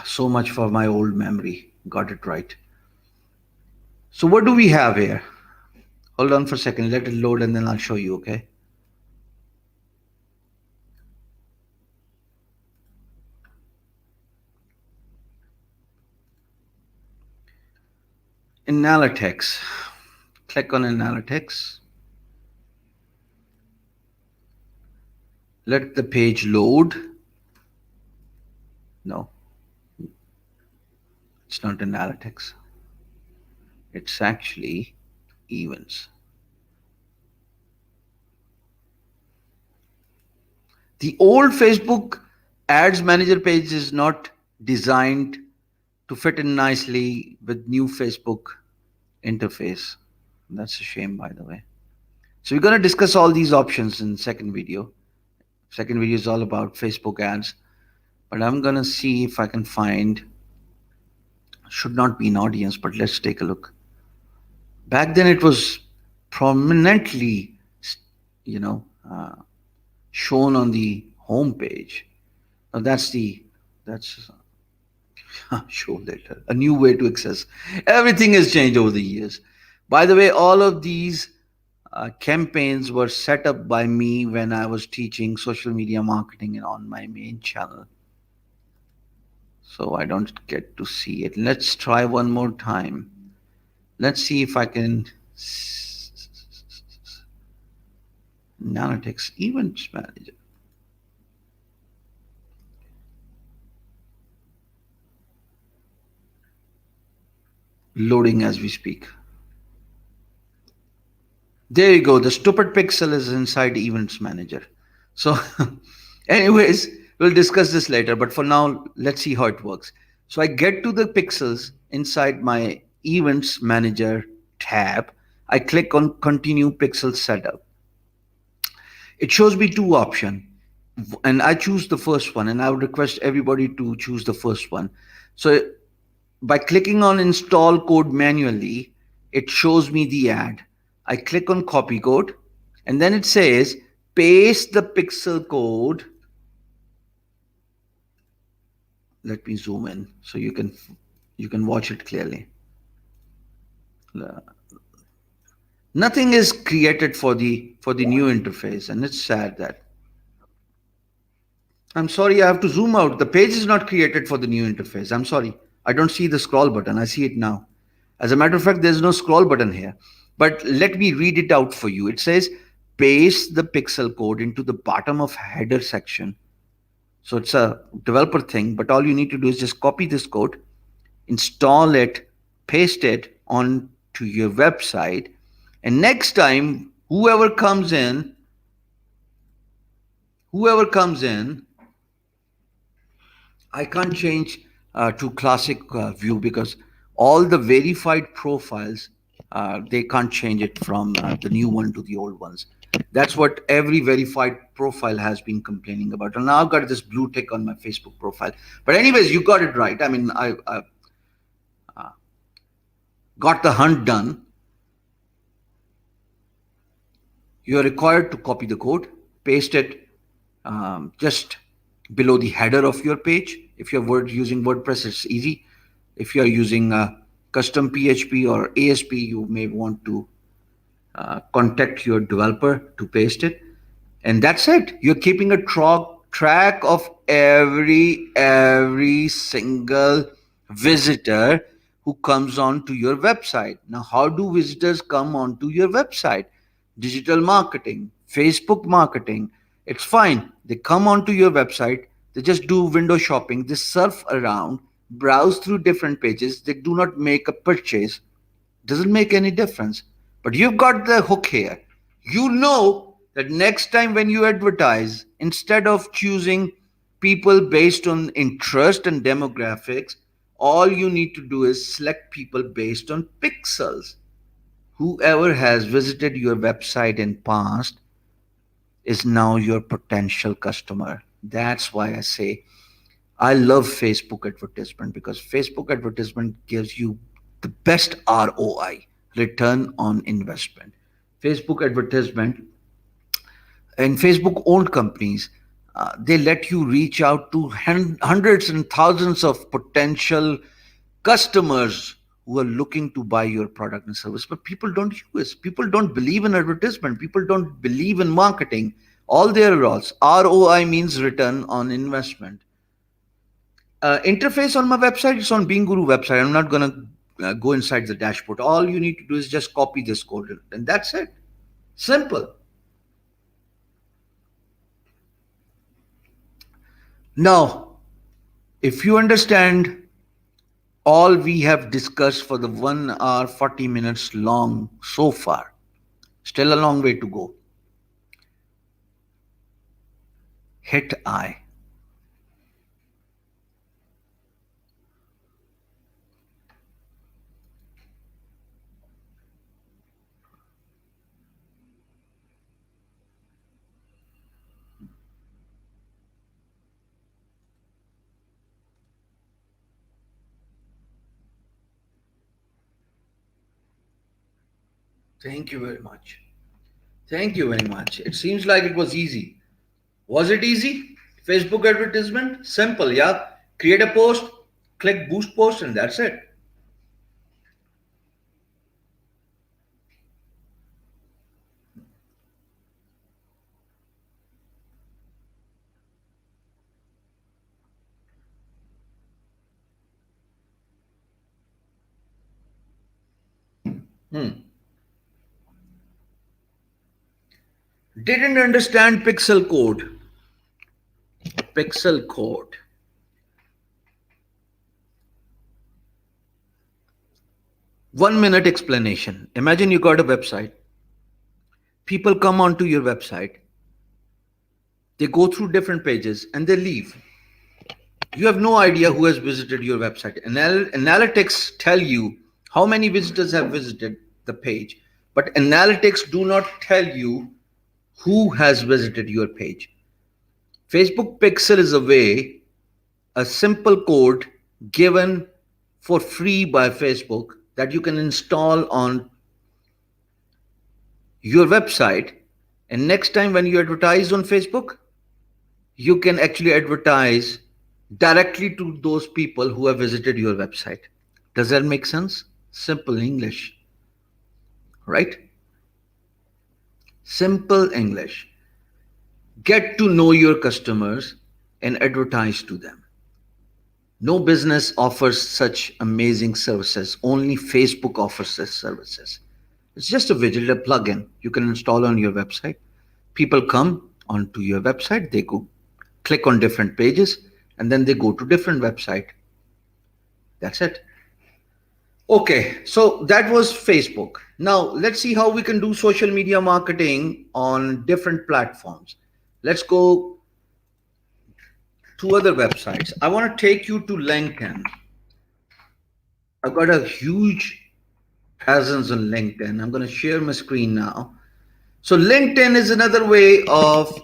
So much for my old memory. Got it right. So what do we have here? Hold on for a second. Let it load and then I'll show you, okay? Analytics. Click on Analytics. Let the page load. No, it's not Analytics. It's actually Events. The old Facebook Ads Manager page is not designed to fit in nicely with new Facebook interface. That's a shame, by the way. So we're going to discuss all these options in second video. Second video is all about Facebook ads, but I'm going to see if I can find, should not be an audience, but let's take a look. Back then it was prominently, you know, shown on the home page. Now that's show later. A new way to access. Everything has changed over the years. By the way, all of these campaigns were set up by me when I was teaching social media marketing on my main channel. So I don't get to see it. Let's try one more time. Let's see if I can. Analytics Events Manager. Loading as we speak. There you go. The stupid pixel is inside Events Manager. So, anyways, we'll discuss this later. But for now, let's see how it works. So I get to the pixels inside my Events Manager tab. I click on Continue Pixel Setup. It shows me two options, and I choose the first one. And I would request everybody to choose the first one. So by clicking on Install Code manually, it shows me the ad. I click on copy code, and then it says paste the pixel code. Let me zoom in so you can watch it clearly. Nothing is created for the new interface, and it's sad that. I'm sorry, I have to zoom out. The page is not created for the new interface. I'm sorry. I don't see the scroll button. I see it now. As a matter of fact, there's no scroll button here. But let me read it out for you. It says paste the pixel code into the bottom of header section. So it's a developer thing, but all you need to do is just copy this code, install it, paste it onto your website, and next time whoever comes in, I can't change to classic view because all the verified profiles, they can't change it from the new one to the old ones. That's what every verified profile has been complaining about. And now I've got this blue tick on my Facebook profile. But anyways, you got it right. I mean, I got the hunt done. You are required to copy the code, paste it just below the header of your page. If you're using WordPress, it's easy. If you're using custom PHP or ASP, you may want to contact your developer to paste it. And that's it. You're keeping a track of every single visitor who comes onto your website. Now, how do visitors come onto your website? Digital marketing, Facebook marketing. It's fine. They come onto your website. They just do window shopping. They surf around, browse through different pages. They do not make a purchase. Doesn't make any difference. But you've got the hook here. You know that next time when you advertise, instead of choosing people based on interest and demographics, all you need to do is select people based on pixels. Whoever has visited your website in past is now your potential customer. That's why I say I love Facebook advertisement, because Facebook advertisement gives you the best ROI, return on investment. Facebook advertisement and Facebook owned companies, they let you reach out to hundreds and thousands of potential customers who are looking to buy your product and service. But people don't use, people don't believe in advertisement, people don't believe in marketing. All their roles, ROI means return on investment. Interface on my website is on Being Guru website. I'm not going to go inside the dashboard. All you need to do is just copy this code, and that's it. Simple. Now, if you understand all we have discussed for the 1 hour 40 minutes long so far, still a long way to go. Hit I. Thank you very much. Thank you very much. It seems like it was easy. Was it easy? Facebook advertisement? Simple, yeah. Create a post, click boost post, and that's it. Hmm. Didn't understand pixel code. Pixel code. 1 minute explanation. Imagine you got a website. People come onto your website, they go through different pages, and they leave. You have no idea who has visited your website. Analytics tell you how many visitors have visited the page, but analytics do not tell you who has visited your page. Facebook Pixel is a way, a simple code given for free by Facebook that you can install on your website. And next time when you advertise on Facebook, you can actually advertise directly to those people who have visited your website. Does that make sense? Simple English, right? Simple English. Get to know your customers and advertise to them. No business offers such amazing services. Only Facebook offers such services. It's just a widget, a plugin you can install on your website. People come onto your website, they go click on different pages, and then they go to different website. That's it. Okay, so that was Facebook. Now let's see how we can do social media marketing on different platforms. Let's go to other websites. I want to take you to LinkedIn. I've got a huge presence on LinkedIn. I'm going to share my screen now. So LinkedIn is another way of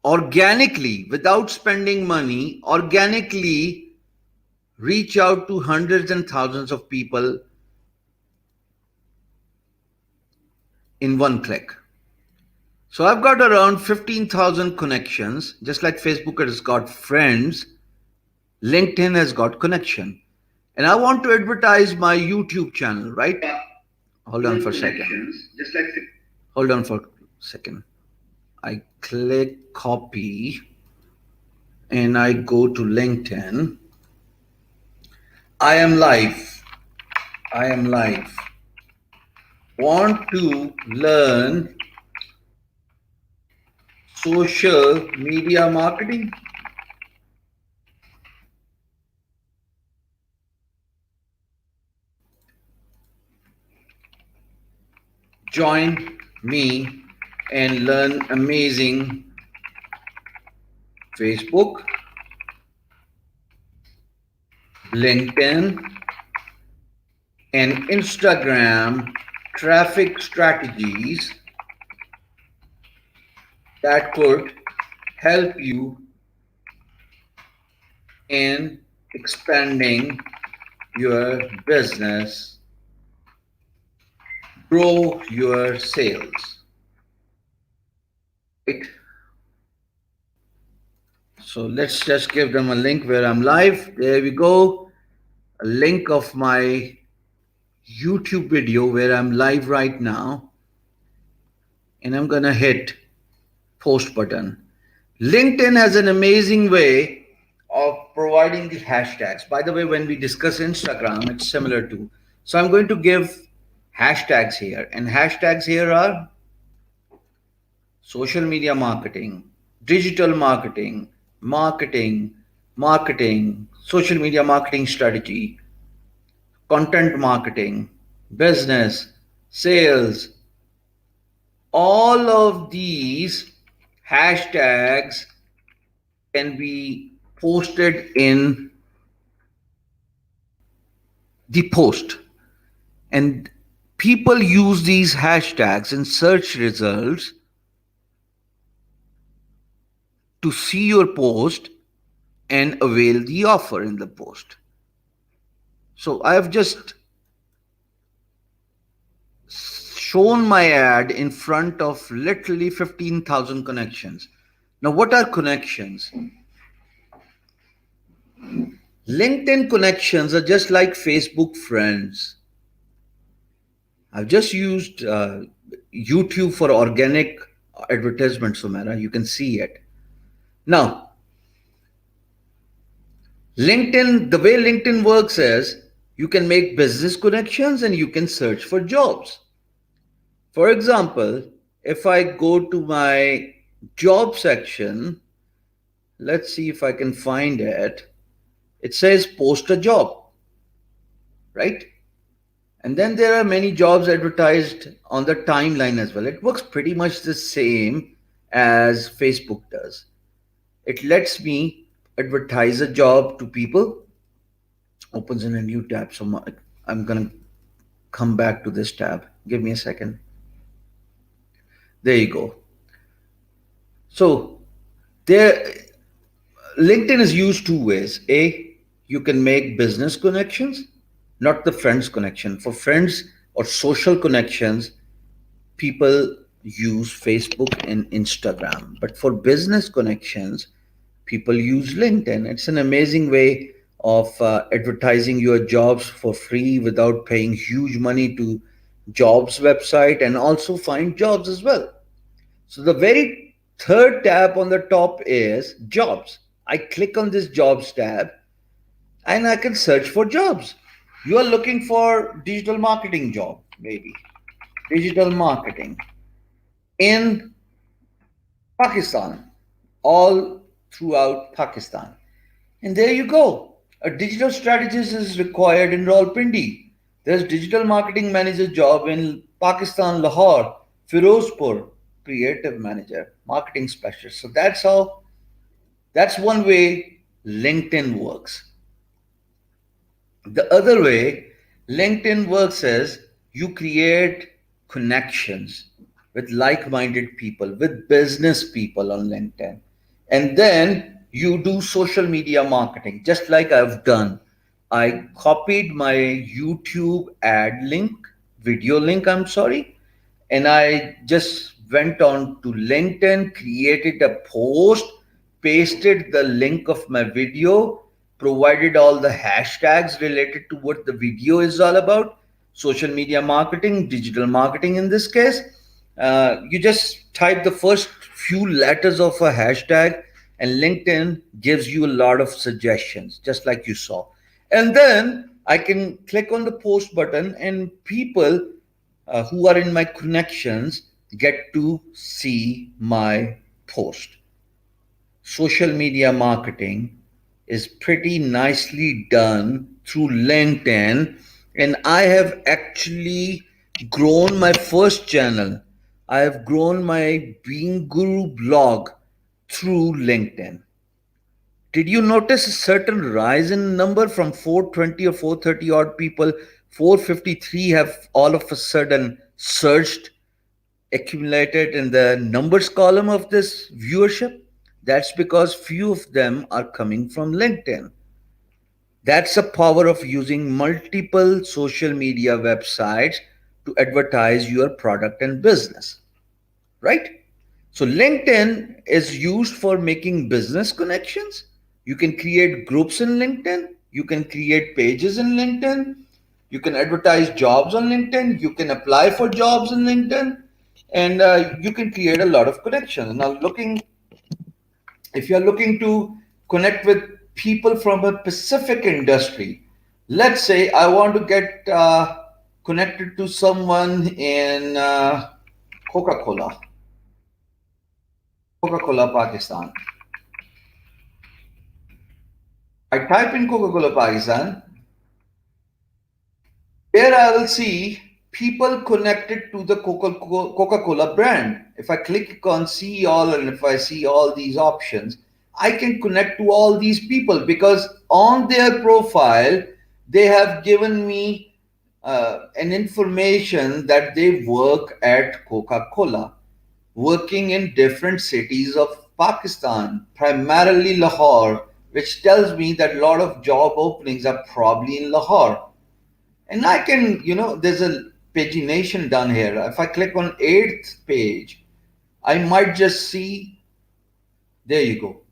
organically, without spending money, organically reach out to hundreds and thousands of people in one click. So I've got around 15,000 connections. Just like Facebook has got friends, LinkedIn has got connection. And I want to advertise my YouTube channel, right? Hold on for a second. Hold on for a second. I click copy and I go to LinkedIn. I am live. I am live. Want to learn social media marketing? Join me and learn amazing Facebook, LinkedIn, and Instagram traffic strategies that could help you in expanding your business, grow your sales. Right? So let's just give them a link where I'm live. There we go. A link of my YouTube video where I'm live right now. And I'm going to hit post button. LinkedIn has an amazing way of providing the hashtags. By the way, when we discuss Instagram, it's similar to. So I'm going to give hashtags here. And hashtags here are social media marketing, digital marketing, marketing, social media marketing strategy, content marketing, business, sales. All of these hashtags can be posted in the post. And people use these hashtags in search results to see your post and avail the offer in the post. So I have just shown my ad in front of literally 15,000 connections. Now, what are connections? LinkedIn connections are just like Facebook friends. I've just used YouTube for organic advertisement, Sumera. You can see it. Now, LinkedIn, the way LinkedIn works is you can make business connections and you can search for jobs. For example, if I go to my job section, let's see if I can find it. It says post a job, right? And then there are many jobs advertised on the timeline as well. It works pretty much the same as Facebook does. It lets me advertise a job to people, opens in a new tab. So I'm going to come back to this tab. Give me a second. There you go. So there, LinkedIn is used two ways. A, you can make business connections, not the friends connection. For friends or social connections, people use Facebook and Instagram. But for business connections, people use LinkedIn. It's an amazing way of advertising your jobs for free without paying huge money to jobs website, and also find jobs as well. So the very third tab on the top is jobs. I click on this jobs tab and I can search for jobs. You are looking for digital marketing job, maybe digital marketing in Pakistan, all throughout Pakistan. And there you go. A digital strategist is required in Rawalpindi. There's digital marketing manager job in Pakistan, Lahore, Firozpur, creative manager, marketing specialist. So that's one way LinkedIn works. The other way LinkedIn works is you create connections with like minded people, with business people on LinkedIn. And then you do social media marketing, just like I've done. I copied my YouTube ad link, video link, I'm sorry, and I just went on to LinkedIn, created a post, pasted the link of my video, provided all the hashtags related to what the video is all about, social media marketing, digital marketing in this case. You just type the first few letters of a hashtag, and LinkedIn gives you a lot of suggestions, just like you saw. And then I can click on the post button, and people who are in my connections get to see my post. Social media marketing is pretty nicely done through LinkedIn, and I have actually grown my first channel. I have grown my Being Guru blog through LinkedIn. Did you notice a certain rise in number from 420 or 430 odd people? 453 have all of a sudden surged, accumulated in the numbers column of this viewership. That's because few of them are coming from LinkedIn. That's the power of using multiple social media websites to advertise your product and business, right? So LinkedIn is used for making business connections. You can create groups in LinkedIn. You can create pages in LinkedIn. You can advertise jobs on LinkedIn. You can apply for jobs in LinkedIn, and you can create a lot of connections. Now, if you're looking to connect with people from a specific industry, let's say I want to get connected to someone in Coca-Cola, Coca-Cola, Pakistan. I type in Coca-Cola Pakistan, there I will see people connected to the Coca-Cola brand. If I click on see all, and if I see all these options, I can connect to all these people because on their profile, they have given me an information that they work at Coca-Cola, working in different cities of Pakistan, primarily Lahore, which tells me that a lot of job openings are probably in Lahore. And I can, there's a pagination done here. If I click on 8th page, I might just see, there you go.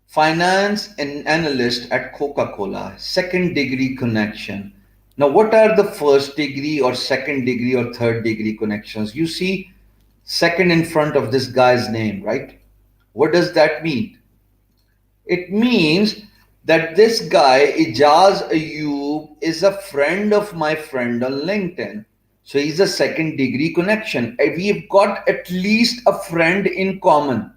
Finance and analyst at Coca-Cola, second degree connection. Now, what are the first degree or second degree or third degree connections? You see second in front of this guy's name, right? What does that mean? It means that this guy, Ijaz Ayub, is a friend of my friend on LinkedIn. So he's a second degree connection. We've got at least a friend in common.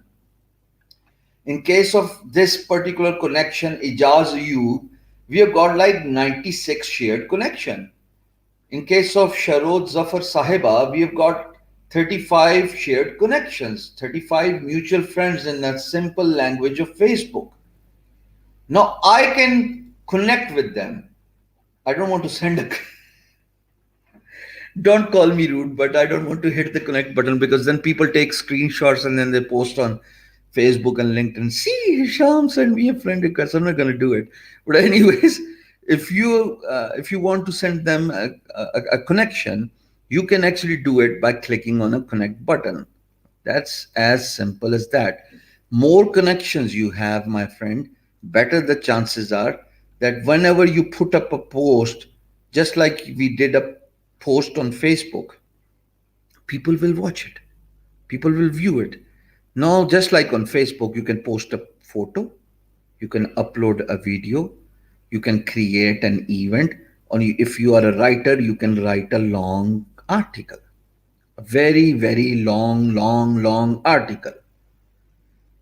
In case of this particular connection, Ijaz Ayub, we have got like 96 shared connection. In case of Sharod Zafar Sahiba, we have got 35 shared connections, 35 mutual friends in that simple language of Facebook. Now I can connect with them. I don't want to send a don't call me rude, but I don't want to hit the connect button because then people take screenshots and then they post on Facebook and LinkedIn. See, Hisham sent me a friend request. I'm not going to do it. But anyways, if you want to send them a connection, you can actually do it by clicking on a connect button. That's as simple as that. More connections you have, my friend, better the chances are that whenever you put up a post, just like we did a post on Facebook, people will watch it. People will view it. Now, just like on Facebook, you can post a photo, you can upload a video, you can create an event. If you are a writer, you can write a long article, a very, very long article.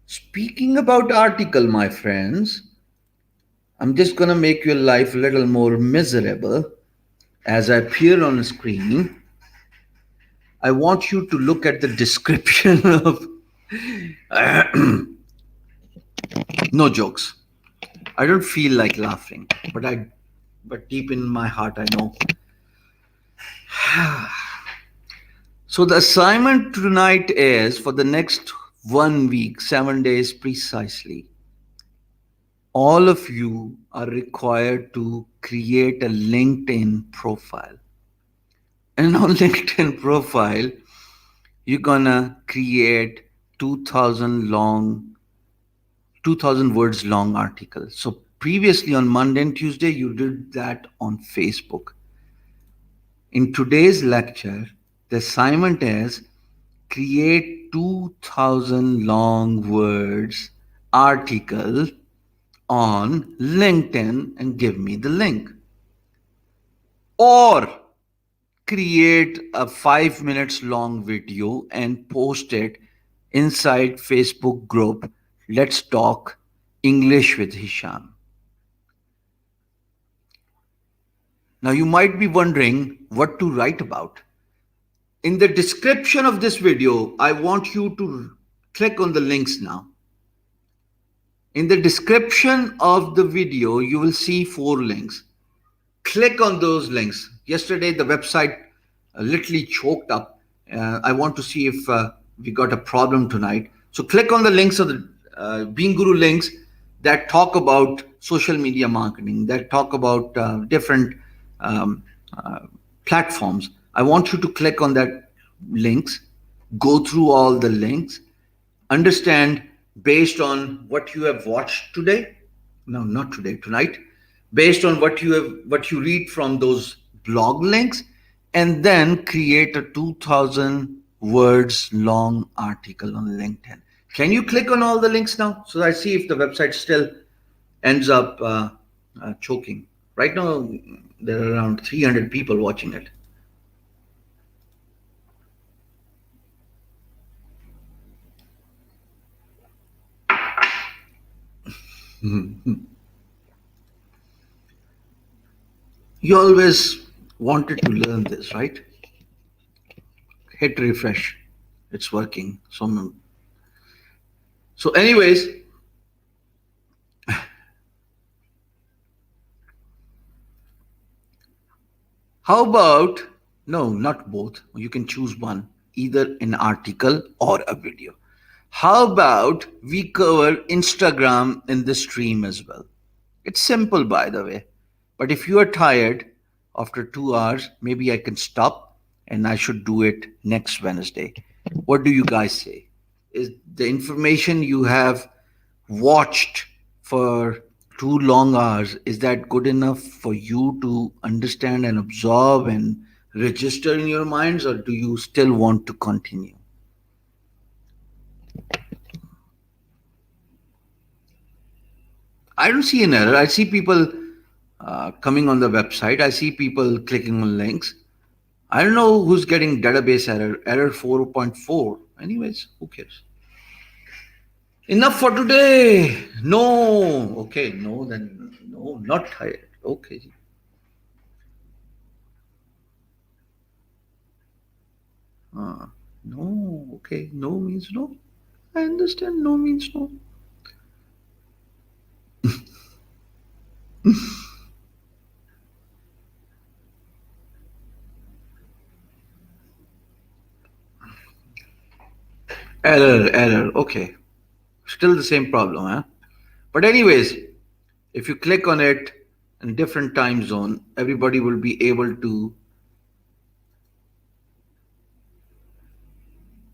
Speaking about article, my friends, I'm just going to make your life a little more miserable. As I appear on the screen, I want you to look at the description of no jokes. I don't feel like laughing, but deep in my heart I know. So the assignment tonight is for the next 1 week, 7 days precisely. All of you are required to create a LinkedIn profile. And on LinkedIn profile, you're gonna create 2,000 words long article. So previously on Monday and Tuesday, you did that on Facebook. In today's lecture, the assignment is create 2,000 long words article on LinkedIn and give me the link. Or create a 5 minutes long video and post it inside Facebook group. Let's talk English with Hisham. Now you might be wondering what to write about. In the description of this video, I want you to click on the links now. In the description of the video, you will see 4 links. Click on those links. Yesterday, the website literally choked up. I want to see if we got a problem tonight. So click on the links of the Being Guru links that talk about social media marketing, that talk about different platforms. I want you to click on that links, go through all the links, understand based on what you have watched today. No, not today, tonight. Based on what you read from those blog links, and then create a 2,000 words long article on LinkedIn. Can you click on all the links now? So I see if the website still ends up choking. Right now, there are around 300 people watching it. You always wanted to learn this, right? Hit refresh. It's working. So anyways, how about, no, not both. You can choose one, either an article or a video. How about we cover Instagram in this stream as well? It's simple, by the way. But if you are tired after 2 hours, maybe I can stop and I should do it next Wednesday. What do you guys say? Is the information you have watched for 2 long hours, is that good enough for you to understand and absorb and register in your minds, or do you still want to continue? I don't see an error. I see people coming on the website. I see people clicking on links. I don't know who's getting database error 4.4. Anyways, who cares? Enough for today. No. Okay, no, then no, not tired. Okay. Uh, no. Okay, no means no. I understand no means no. Error. Okay. Still the same problem, huh? But anyways, if you click on it in different time zone, everybody will be able to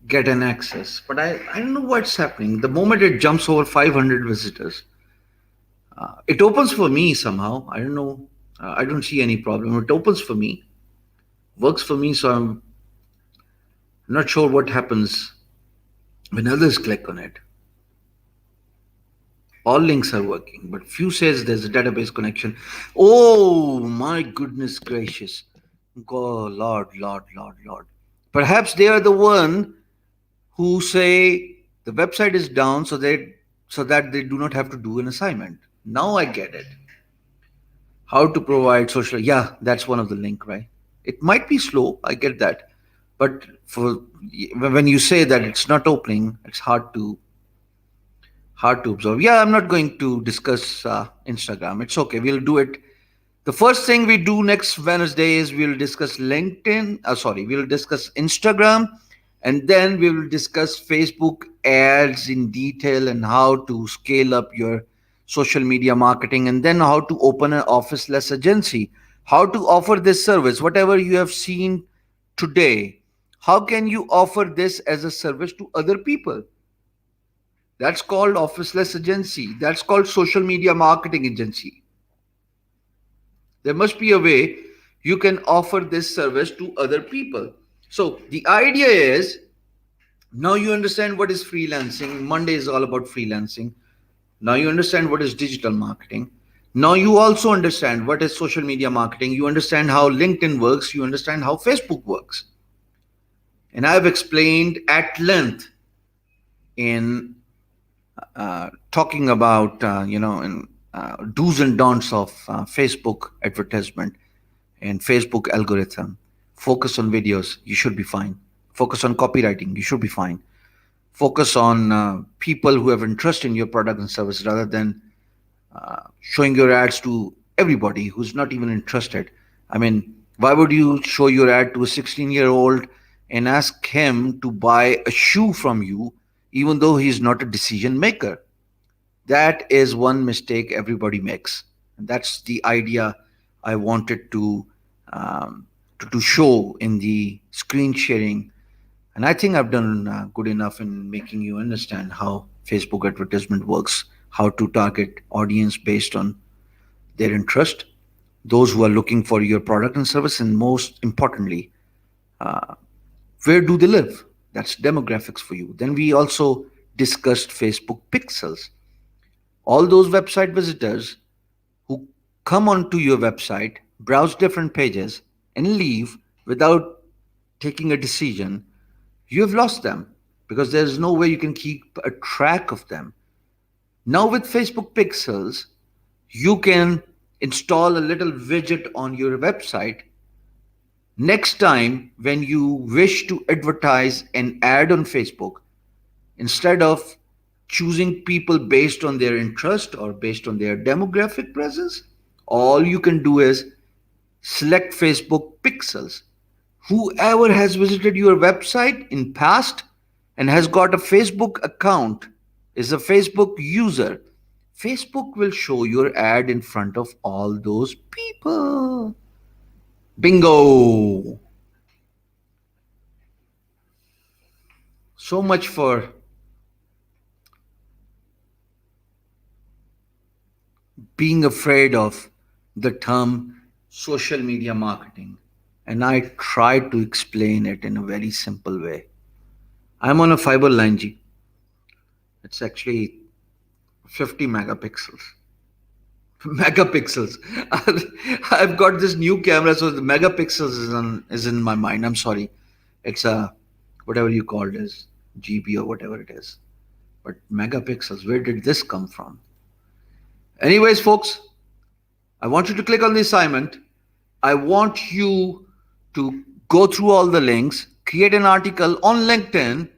get an access. But I don't know what's happening. The moment it jumps over 500 visitors, it opens for me somehow. I don't know. I don't see any problem. It opens for me, works for me. So I'm not sure what happens when others click on it. All links are working, but few says there's a database connection. Oh my goodness gracious. God, Lord. Perhaps they are the one who say the website is down so that they do not have to do an assignment. Now I get it. How to provide social, yeah, that's one of the link, right? It might be slow, I get that. But for when you say that it's not opening, it's hard to observe. Yeah, I'm not going to discuss Instagram. It's okay. We'll do it. The first thing we do next Wednesday is we'll discuss LinkedIn. We'll discuss Instagram, and then we will discuss Facebook ads in detail and how to scale up your social media marketing, and then how to open an office-less agency, how to offer this service, whatever you have seen today. How can you offer this as a service to other people? That's called officeless agency. That's called social media marketing agency. There must be a way you can offer this service to other people. So the idea is, now you understand what is freelancing. Monday is all about freelancing. Now you understand what is digital marketing. Now you also understand what is social media marketing. You understand how LinkedIn works. You understand how Facebook works. And I've explained at length in talking about do's and don'ts of Facebook advertisement and Facebook algorithm. Focus on videos, you should be fine. Focus on copywriting, you should be fine. Focus on people who have interest in your product and service rather than showing your ads to everybody who's not even interested. I mean, why would you show your ad to a 16-year-old and ask him to buy a shoe from you even though he's not a decision maker? That is one mistake everybody makes. And that's the idea I wanted to show in the screen sharing. And I think I've done good enough in making you understand how Facebook advertisement works, how to target audience based on their interest, those who are looking for your product and service, and most importantly, where do they live? That's demographics for you. Then we also discussed Facebook pixels. All those website visitors who come onto your website, browse different pages, and leave without taking a decision, you have lost them because there's no way you can keep a track of them. Now, with Facebook Pixels, you can install a little widget on your website. Next time, when you wish to advertise an ad on Facebook, instead of choosing people based on their interest or based on their demographic presence, all you can do is select Facebook pixels. Whoever has visited your website in past and has got a Facebook account is a Facebook user. Facebook will show your ad in front of all those people. Bingo. So much for being afraid of the term social media marketing. And I tried to explain it in a very simple way. I'm on a fiber line G. It's actually 50 megapixels. Megapixels. I've got this new camera, so the megapixels is in my mind. I'm sorry. It's a whatever you call it is, GB or whatever it is. But megapixels, where did this come from? Anyways, folks, I want you to click on the assignment. I want you to go through all the links, create an article on LinkedIn,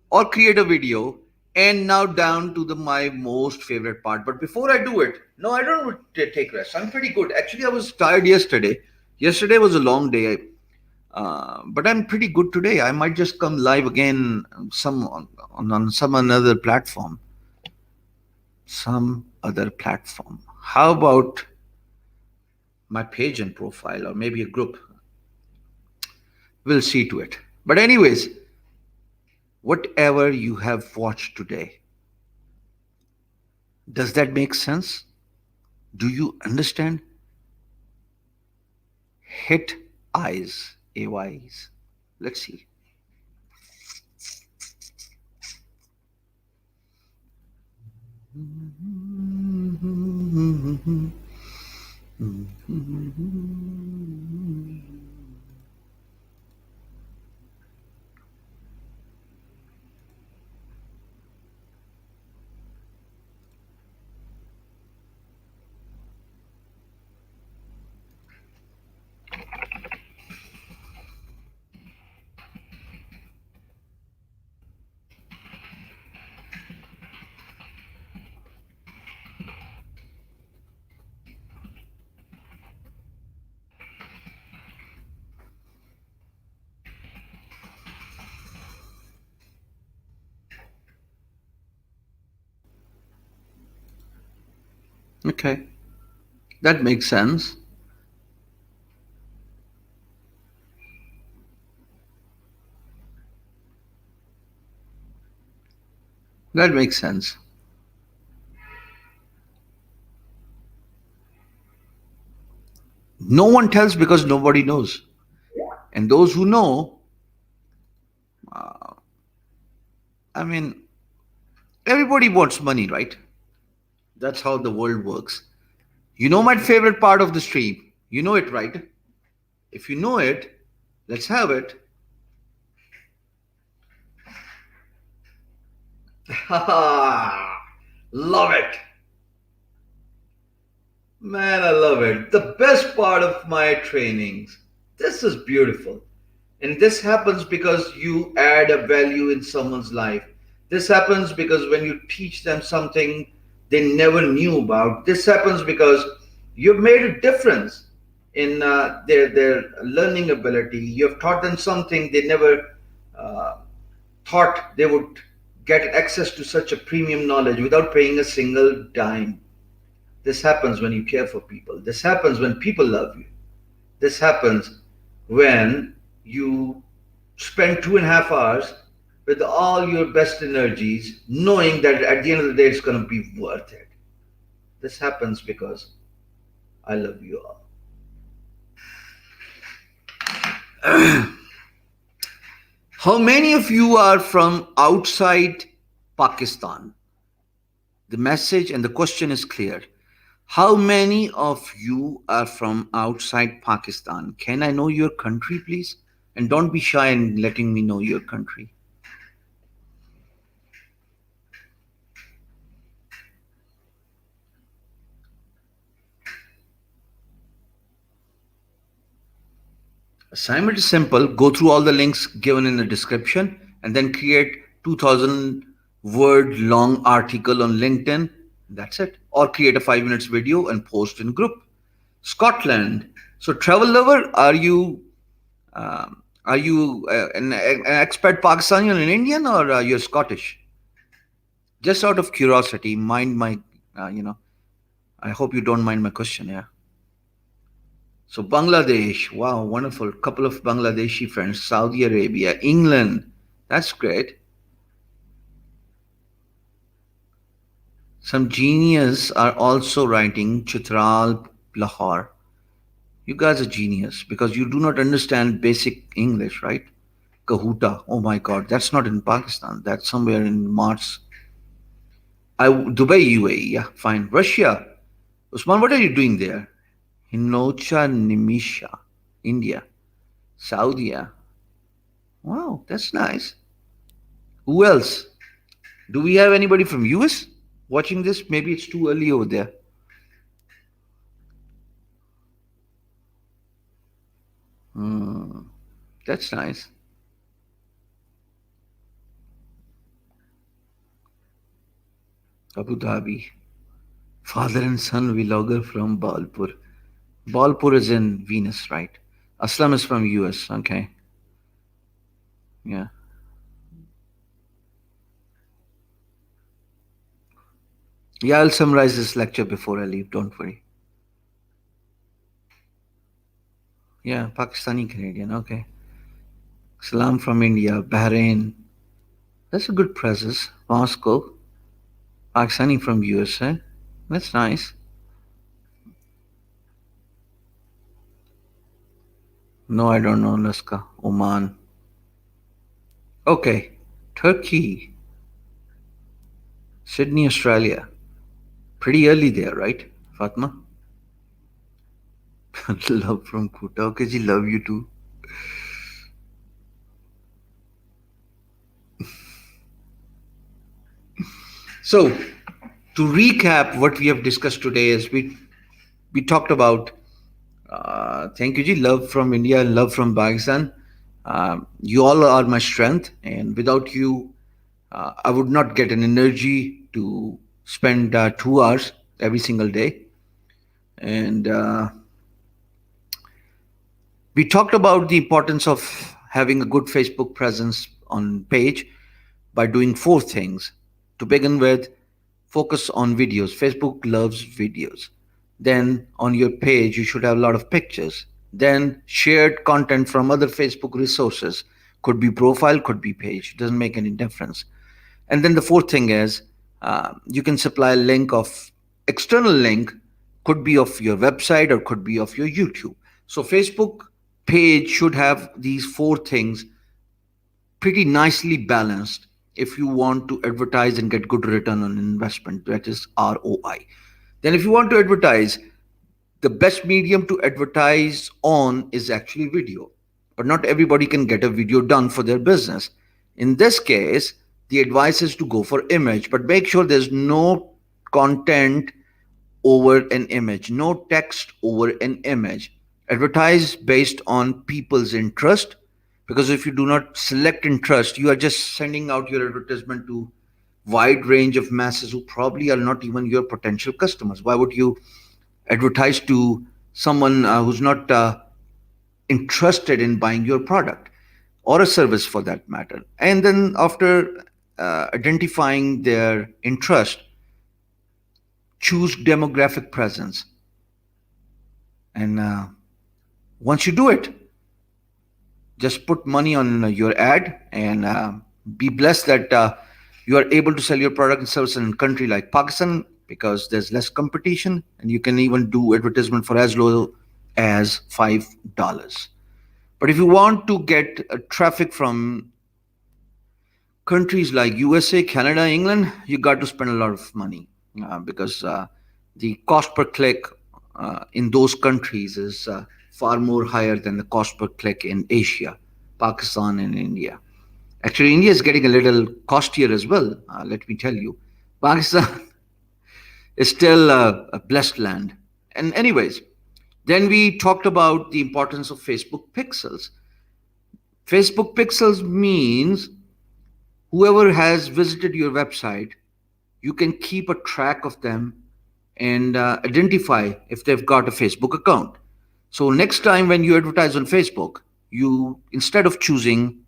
or create a video. And now down to the my most favorite part. But before I do it, no, I don't take rest. I'm pretty good. Actually, I was tired yesterday. Yesterday was a long day. But I'm pretty good today. I might just come live again on some another platform. Some other platform. How about my page and profile, or maybe a group? We'll see to it. But anyways, whatever you have watched today, does that make sense? Do you understand? Hit eyes, AYs. Let's see. Okay, that makes sense. That makes sense. No one tells because nobody knows. And those who know, uh, I mean, everybody wants money, right? That's how the world works. You know my favorite part of the stream. You know it, right? If you know it, let's have it. Love it. Man, I love it. The best part of my trainings. This is beautiful. And this happens because you add a value in someone's life. This happens because when you teach them something they never knew about. This happens because you've made a difference in their learning ability. You've taught them something they never uh, thought they would get access to such a premium knowledge without paying a single dime. This happens when you care for people. This happens when people love you. This happens when you spend 2.5 hours with all your best energies, knowing that at the end of the day it's going to be worth it. This happens because I love you all. How many of you are from outside Pakistan? The message and the question is clear. How many of you are from outside Pakistan? Can I know your country, please? And don't be shy in letting me know your country. Assignment is simple. Go through all the links given in the description and then create 2000 word long article on LinkedIn. That's it. Or create a 5 minutes video and post in group. Scotland. So travel lover, are you an expat Pakistani or an Indian, or you're Scottish? Just out of curiosity, mind my, I hope you don't mind my question. Yeah. So Bangladesh, wow, wonderful. Couple of Bangladeshi friends. Saudi Arabia, England, that's great. Some genius are also writing Chitral Lahore. You guys are genius because you do not understand basic English, right? Kahuta. Oh my God, that's not in Pakistan. That's somewhere in Mars. Dubai, UAE. Yeah, fine. Russia. Usman, what are you doing there? Hinocha Nimisha, India. Saudi. Wow, that's nice. Who else? Do we have anybody from US watching this? Maybe it's too early over there. Hmm, that's nice. Abu Dhabi. Father and son vlogger from Balpur. Balpur is in Venus, right? Aslam is from US. Okay. Yeah. Yeah, I'll summarize this lecture before I leave. Don't worry. Yeah, Pakistani Canadian. Okay. Salam from India, Bahrain. That's a good presence. Moscow. Pakistani from USA. That's nice. No, I don't know. Alaska. Oman. Okay. Turkey. Sydney, Australia. Pretty early there, right, Fatma? Love from Kuta. Okay, she love you too. So, to recap what we have discussed today is we talked about thank you ji, love from India, love from Pakistan. You all are my strength, and without you, I would not get an energy to spend 2 hours every single day. And we talked about the importance of having a good Facebook presence on page by doing four things. To begin with, focus on videos. Facebook loves videos. Then on your page, you should have a lot of pictures. Then shared content from other Facebook resources. Could be profile, could be page. Doesn't make any difference. And then the fourth thing is you can supply a link of external link, could be of your website or could be of your YouTube. So Facebook page should have these four things pretty nicely balanced if you want to advertise and get good return on investment, that is ROI. Then if you want to advertise, the best medium to advertise on is actually video, but not everybody can get a video done for their business. In this case, the advice is to go for image, but make sure there's no content over an image, no text over an image. Advertise based on people's interest, because if you do not select interest, you are just sending out your advertisement to wide range of masses who probably are not even your potential customers. Why would you advertise to someone who's not interested in buying your product or a service for that matter? And then after identifying their interest, choose demographic presence. And once you do it, just put money on your ad and be blessed that you are able to sell your product and service in a country like Pakistan, because there's less competition and you can even do advertisement for as low as $5. But if you want to get traffic from countries like USA, Canada, England, you got to spend a lot of money because the cost per click in those countries is far more higher than the cost per click in Asia, Pakistan, and India. Actually, India is getting a little costlier as well. Let me tell you, Pakistan is still a blessed land. And anyways, then we talked about the importance of Facebook pixels. Facebook pixels means whoever has visited your website, you can keep a track of them and identify if they've got a Facebook account. So next time when you advertise on Facebook, you, instead of choosing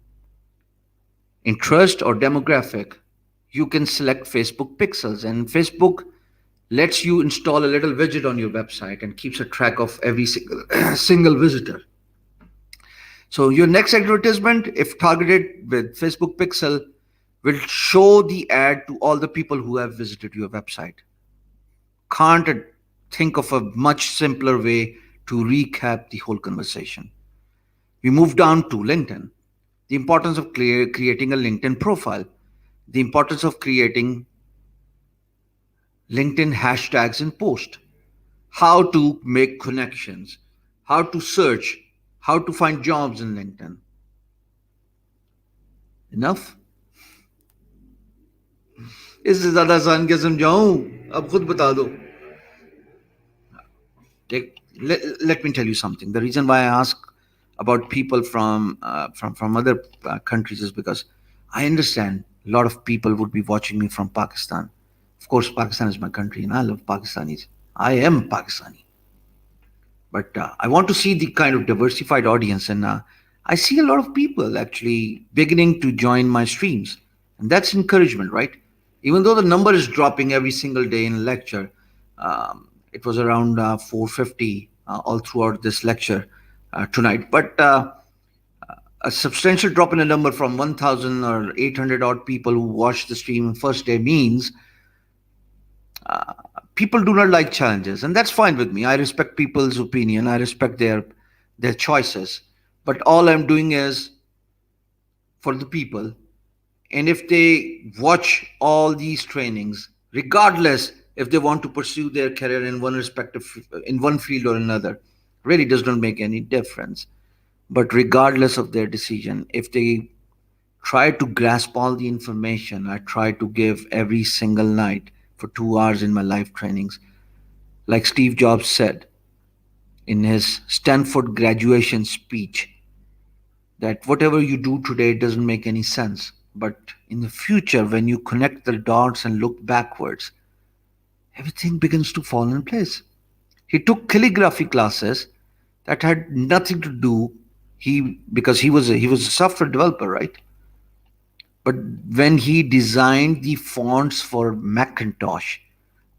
interest or demographic, you can select Facebook pixels, and Facebook lets you install a little widget on your website and keeps a track of every single single visitor. So your next advertisement, if targeted with Facebook pixel, will show the ad to all the people who have visited your website. Can't think of a much simpler way to recap the whole conversation. We move down to LinkedIn, the importance of creating a LinkedIn profile, the importance of creating LinkedIn hashtags in post, how to make connections, how to search, how to find jobs in LinkedIn. Enough? इससे ज्यादा आसान क्या समझाऊं? अब खुद बता दो. Let me tell you something. The reason why I ask about people from other countries is because I understand a lot of people would be watching me from Pakistan. Of course, Pakistan is my country, and I love Pakistanis. I am Pakistani, but I want to see the kind of diversified audience, and I see a lot of people actually beginning to join my streams, and that's encouragement, right? Even though the number is dropping every single day in lecture, it was around 450 all throughout this lecture tonight, but a substantial drop in the number from 1000 or 800 odd people who watched the stream first day means people do not like challenges, and that's fine with me. I respect people's opinion, I respect their choices, but all I'm doing is for the people. And if they watch all these trainings, regardless if they want to pursue their career in in one field or another, really does not make any difference. But regardless of their decision, if they try to grasp all the information I try to give every single night for 2 hours in my live trainings, like Steve Jobs said in his Stanford graduation speech, that whatever you do today doesn't make any sense. But in the future, when you connect the dots and look backwards, everything begins to fall in place. He took calligraphy classes that had nothing to do because he was a software developer, right? But when he designed the fonts for Macintosh,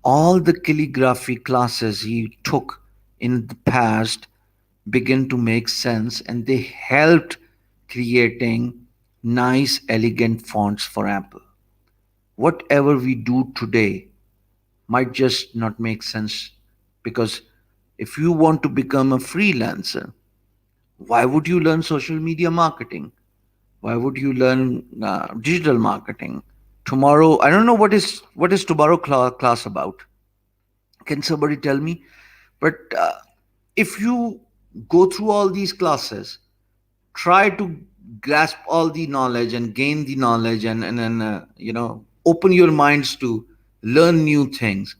all the calligraphy classes he took in the past began to make sense, and they helped creating nice elegant fonts for Apple. Whatever we do today might just not make sense, because if you want to become a freelancer, why would you learn social media marketing? Why would you learn digital marketing? Tomorrow, I don't know what is tomorrow class about. Can somebody tell me? But if you go through all these classes, try to grasp all the knowledge and gain the knowledge, and then open your minds to learn new things.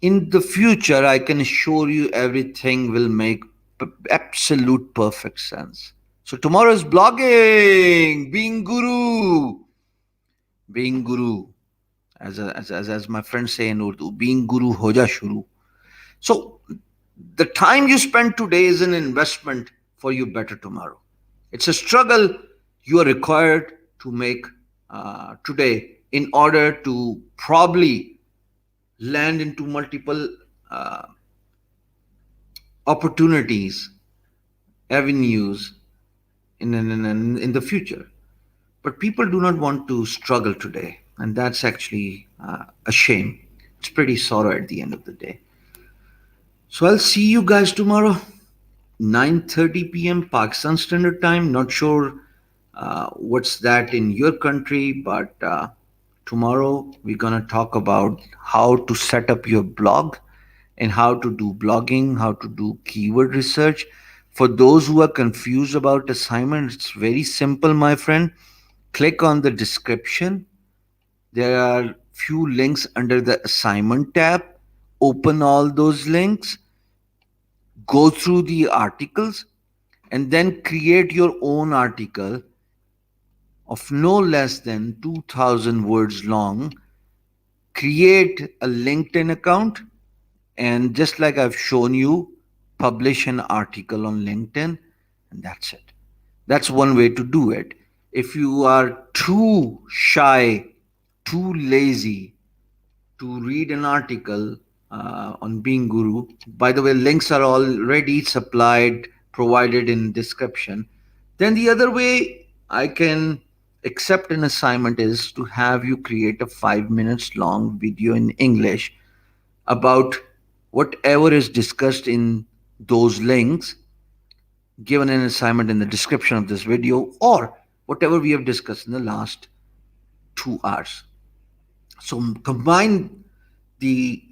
In the future, I can assure you everything will make absolute perfect sense. So tomorrow is blogging, being guru, as my friends say in Urdu, being guru hoja shuru. So the time you spend today is an investment for you better tomorrow. It's a struggle you are required to make today in order to probably land into multiple uh, opportunities, avenues in the future. But people do not want to struggle today, and that's actually a shame. It's pretty sorrow at the end of the day. So I'll see you guys tomorrow, 9:30 p.m. Pakistan Standard Time. Not sure what's that in your country, but tomorrow we're gonna talk about how to set up your blog and how to do blogging, how to do keyword research. For those who are confused about assignment, it's very simple, my friend. Click on the description. There are few links under the assignment tab. Open all those links, go through the articles, and then create your own article of no less than 2000 words long. Create a LinkedIn account, and just like I've shown you, publish an article on LinkedIn, and that's it. That's one way to do it. If you are too shy, too lazy to read an article on Being Guru, by the way, links are already supplied, provided in description. Then the other way I can accept an assignment is to have you create a 5 minutes long video in English about whatever is discussed in those links given an assignment in the description of this video, or whatever we have discussed in the last 2 hours. So combine the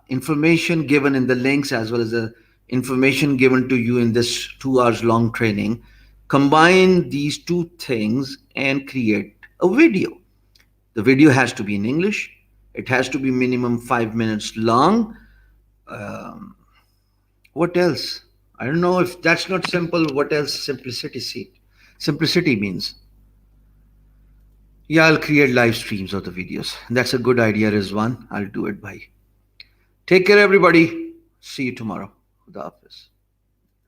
information given in the links as well as the information given to you in this 2 hours long training. Combine these two things and create a video. The video has to be in English. It has to be minimum 5 minutes long. Um, what else? I don't know if that's not simple. What else? Simplicity. See, simplicity means, yeah, I'll create live streams of the videos. That's a good idea, Rizwan. I'll do it by. Take care, everybody. See you tomorrow. Khuda Hafiz.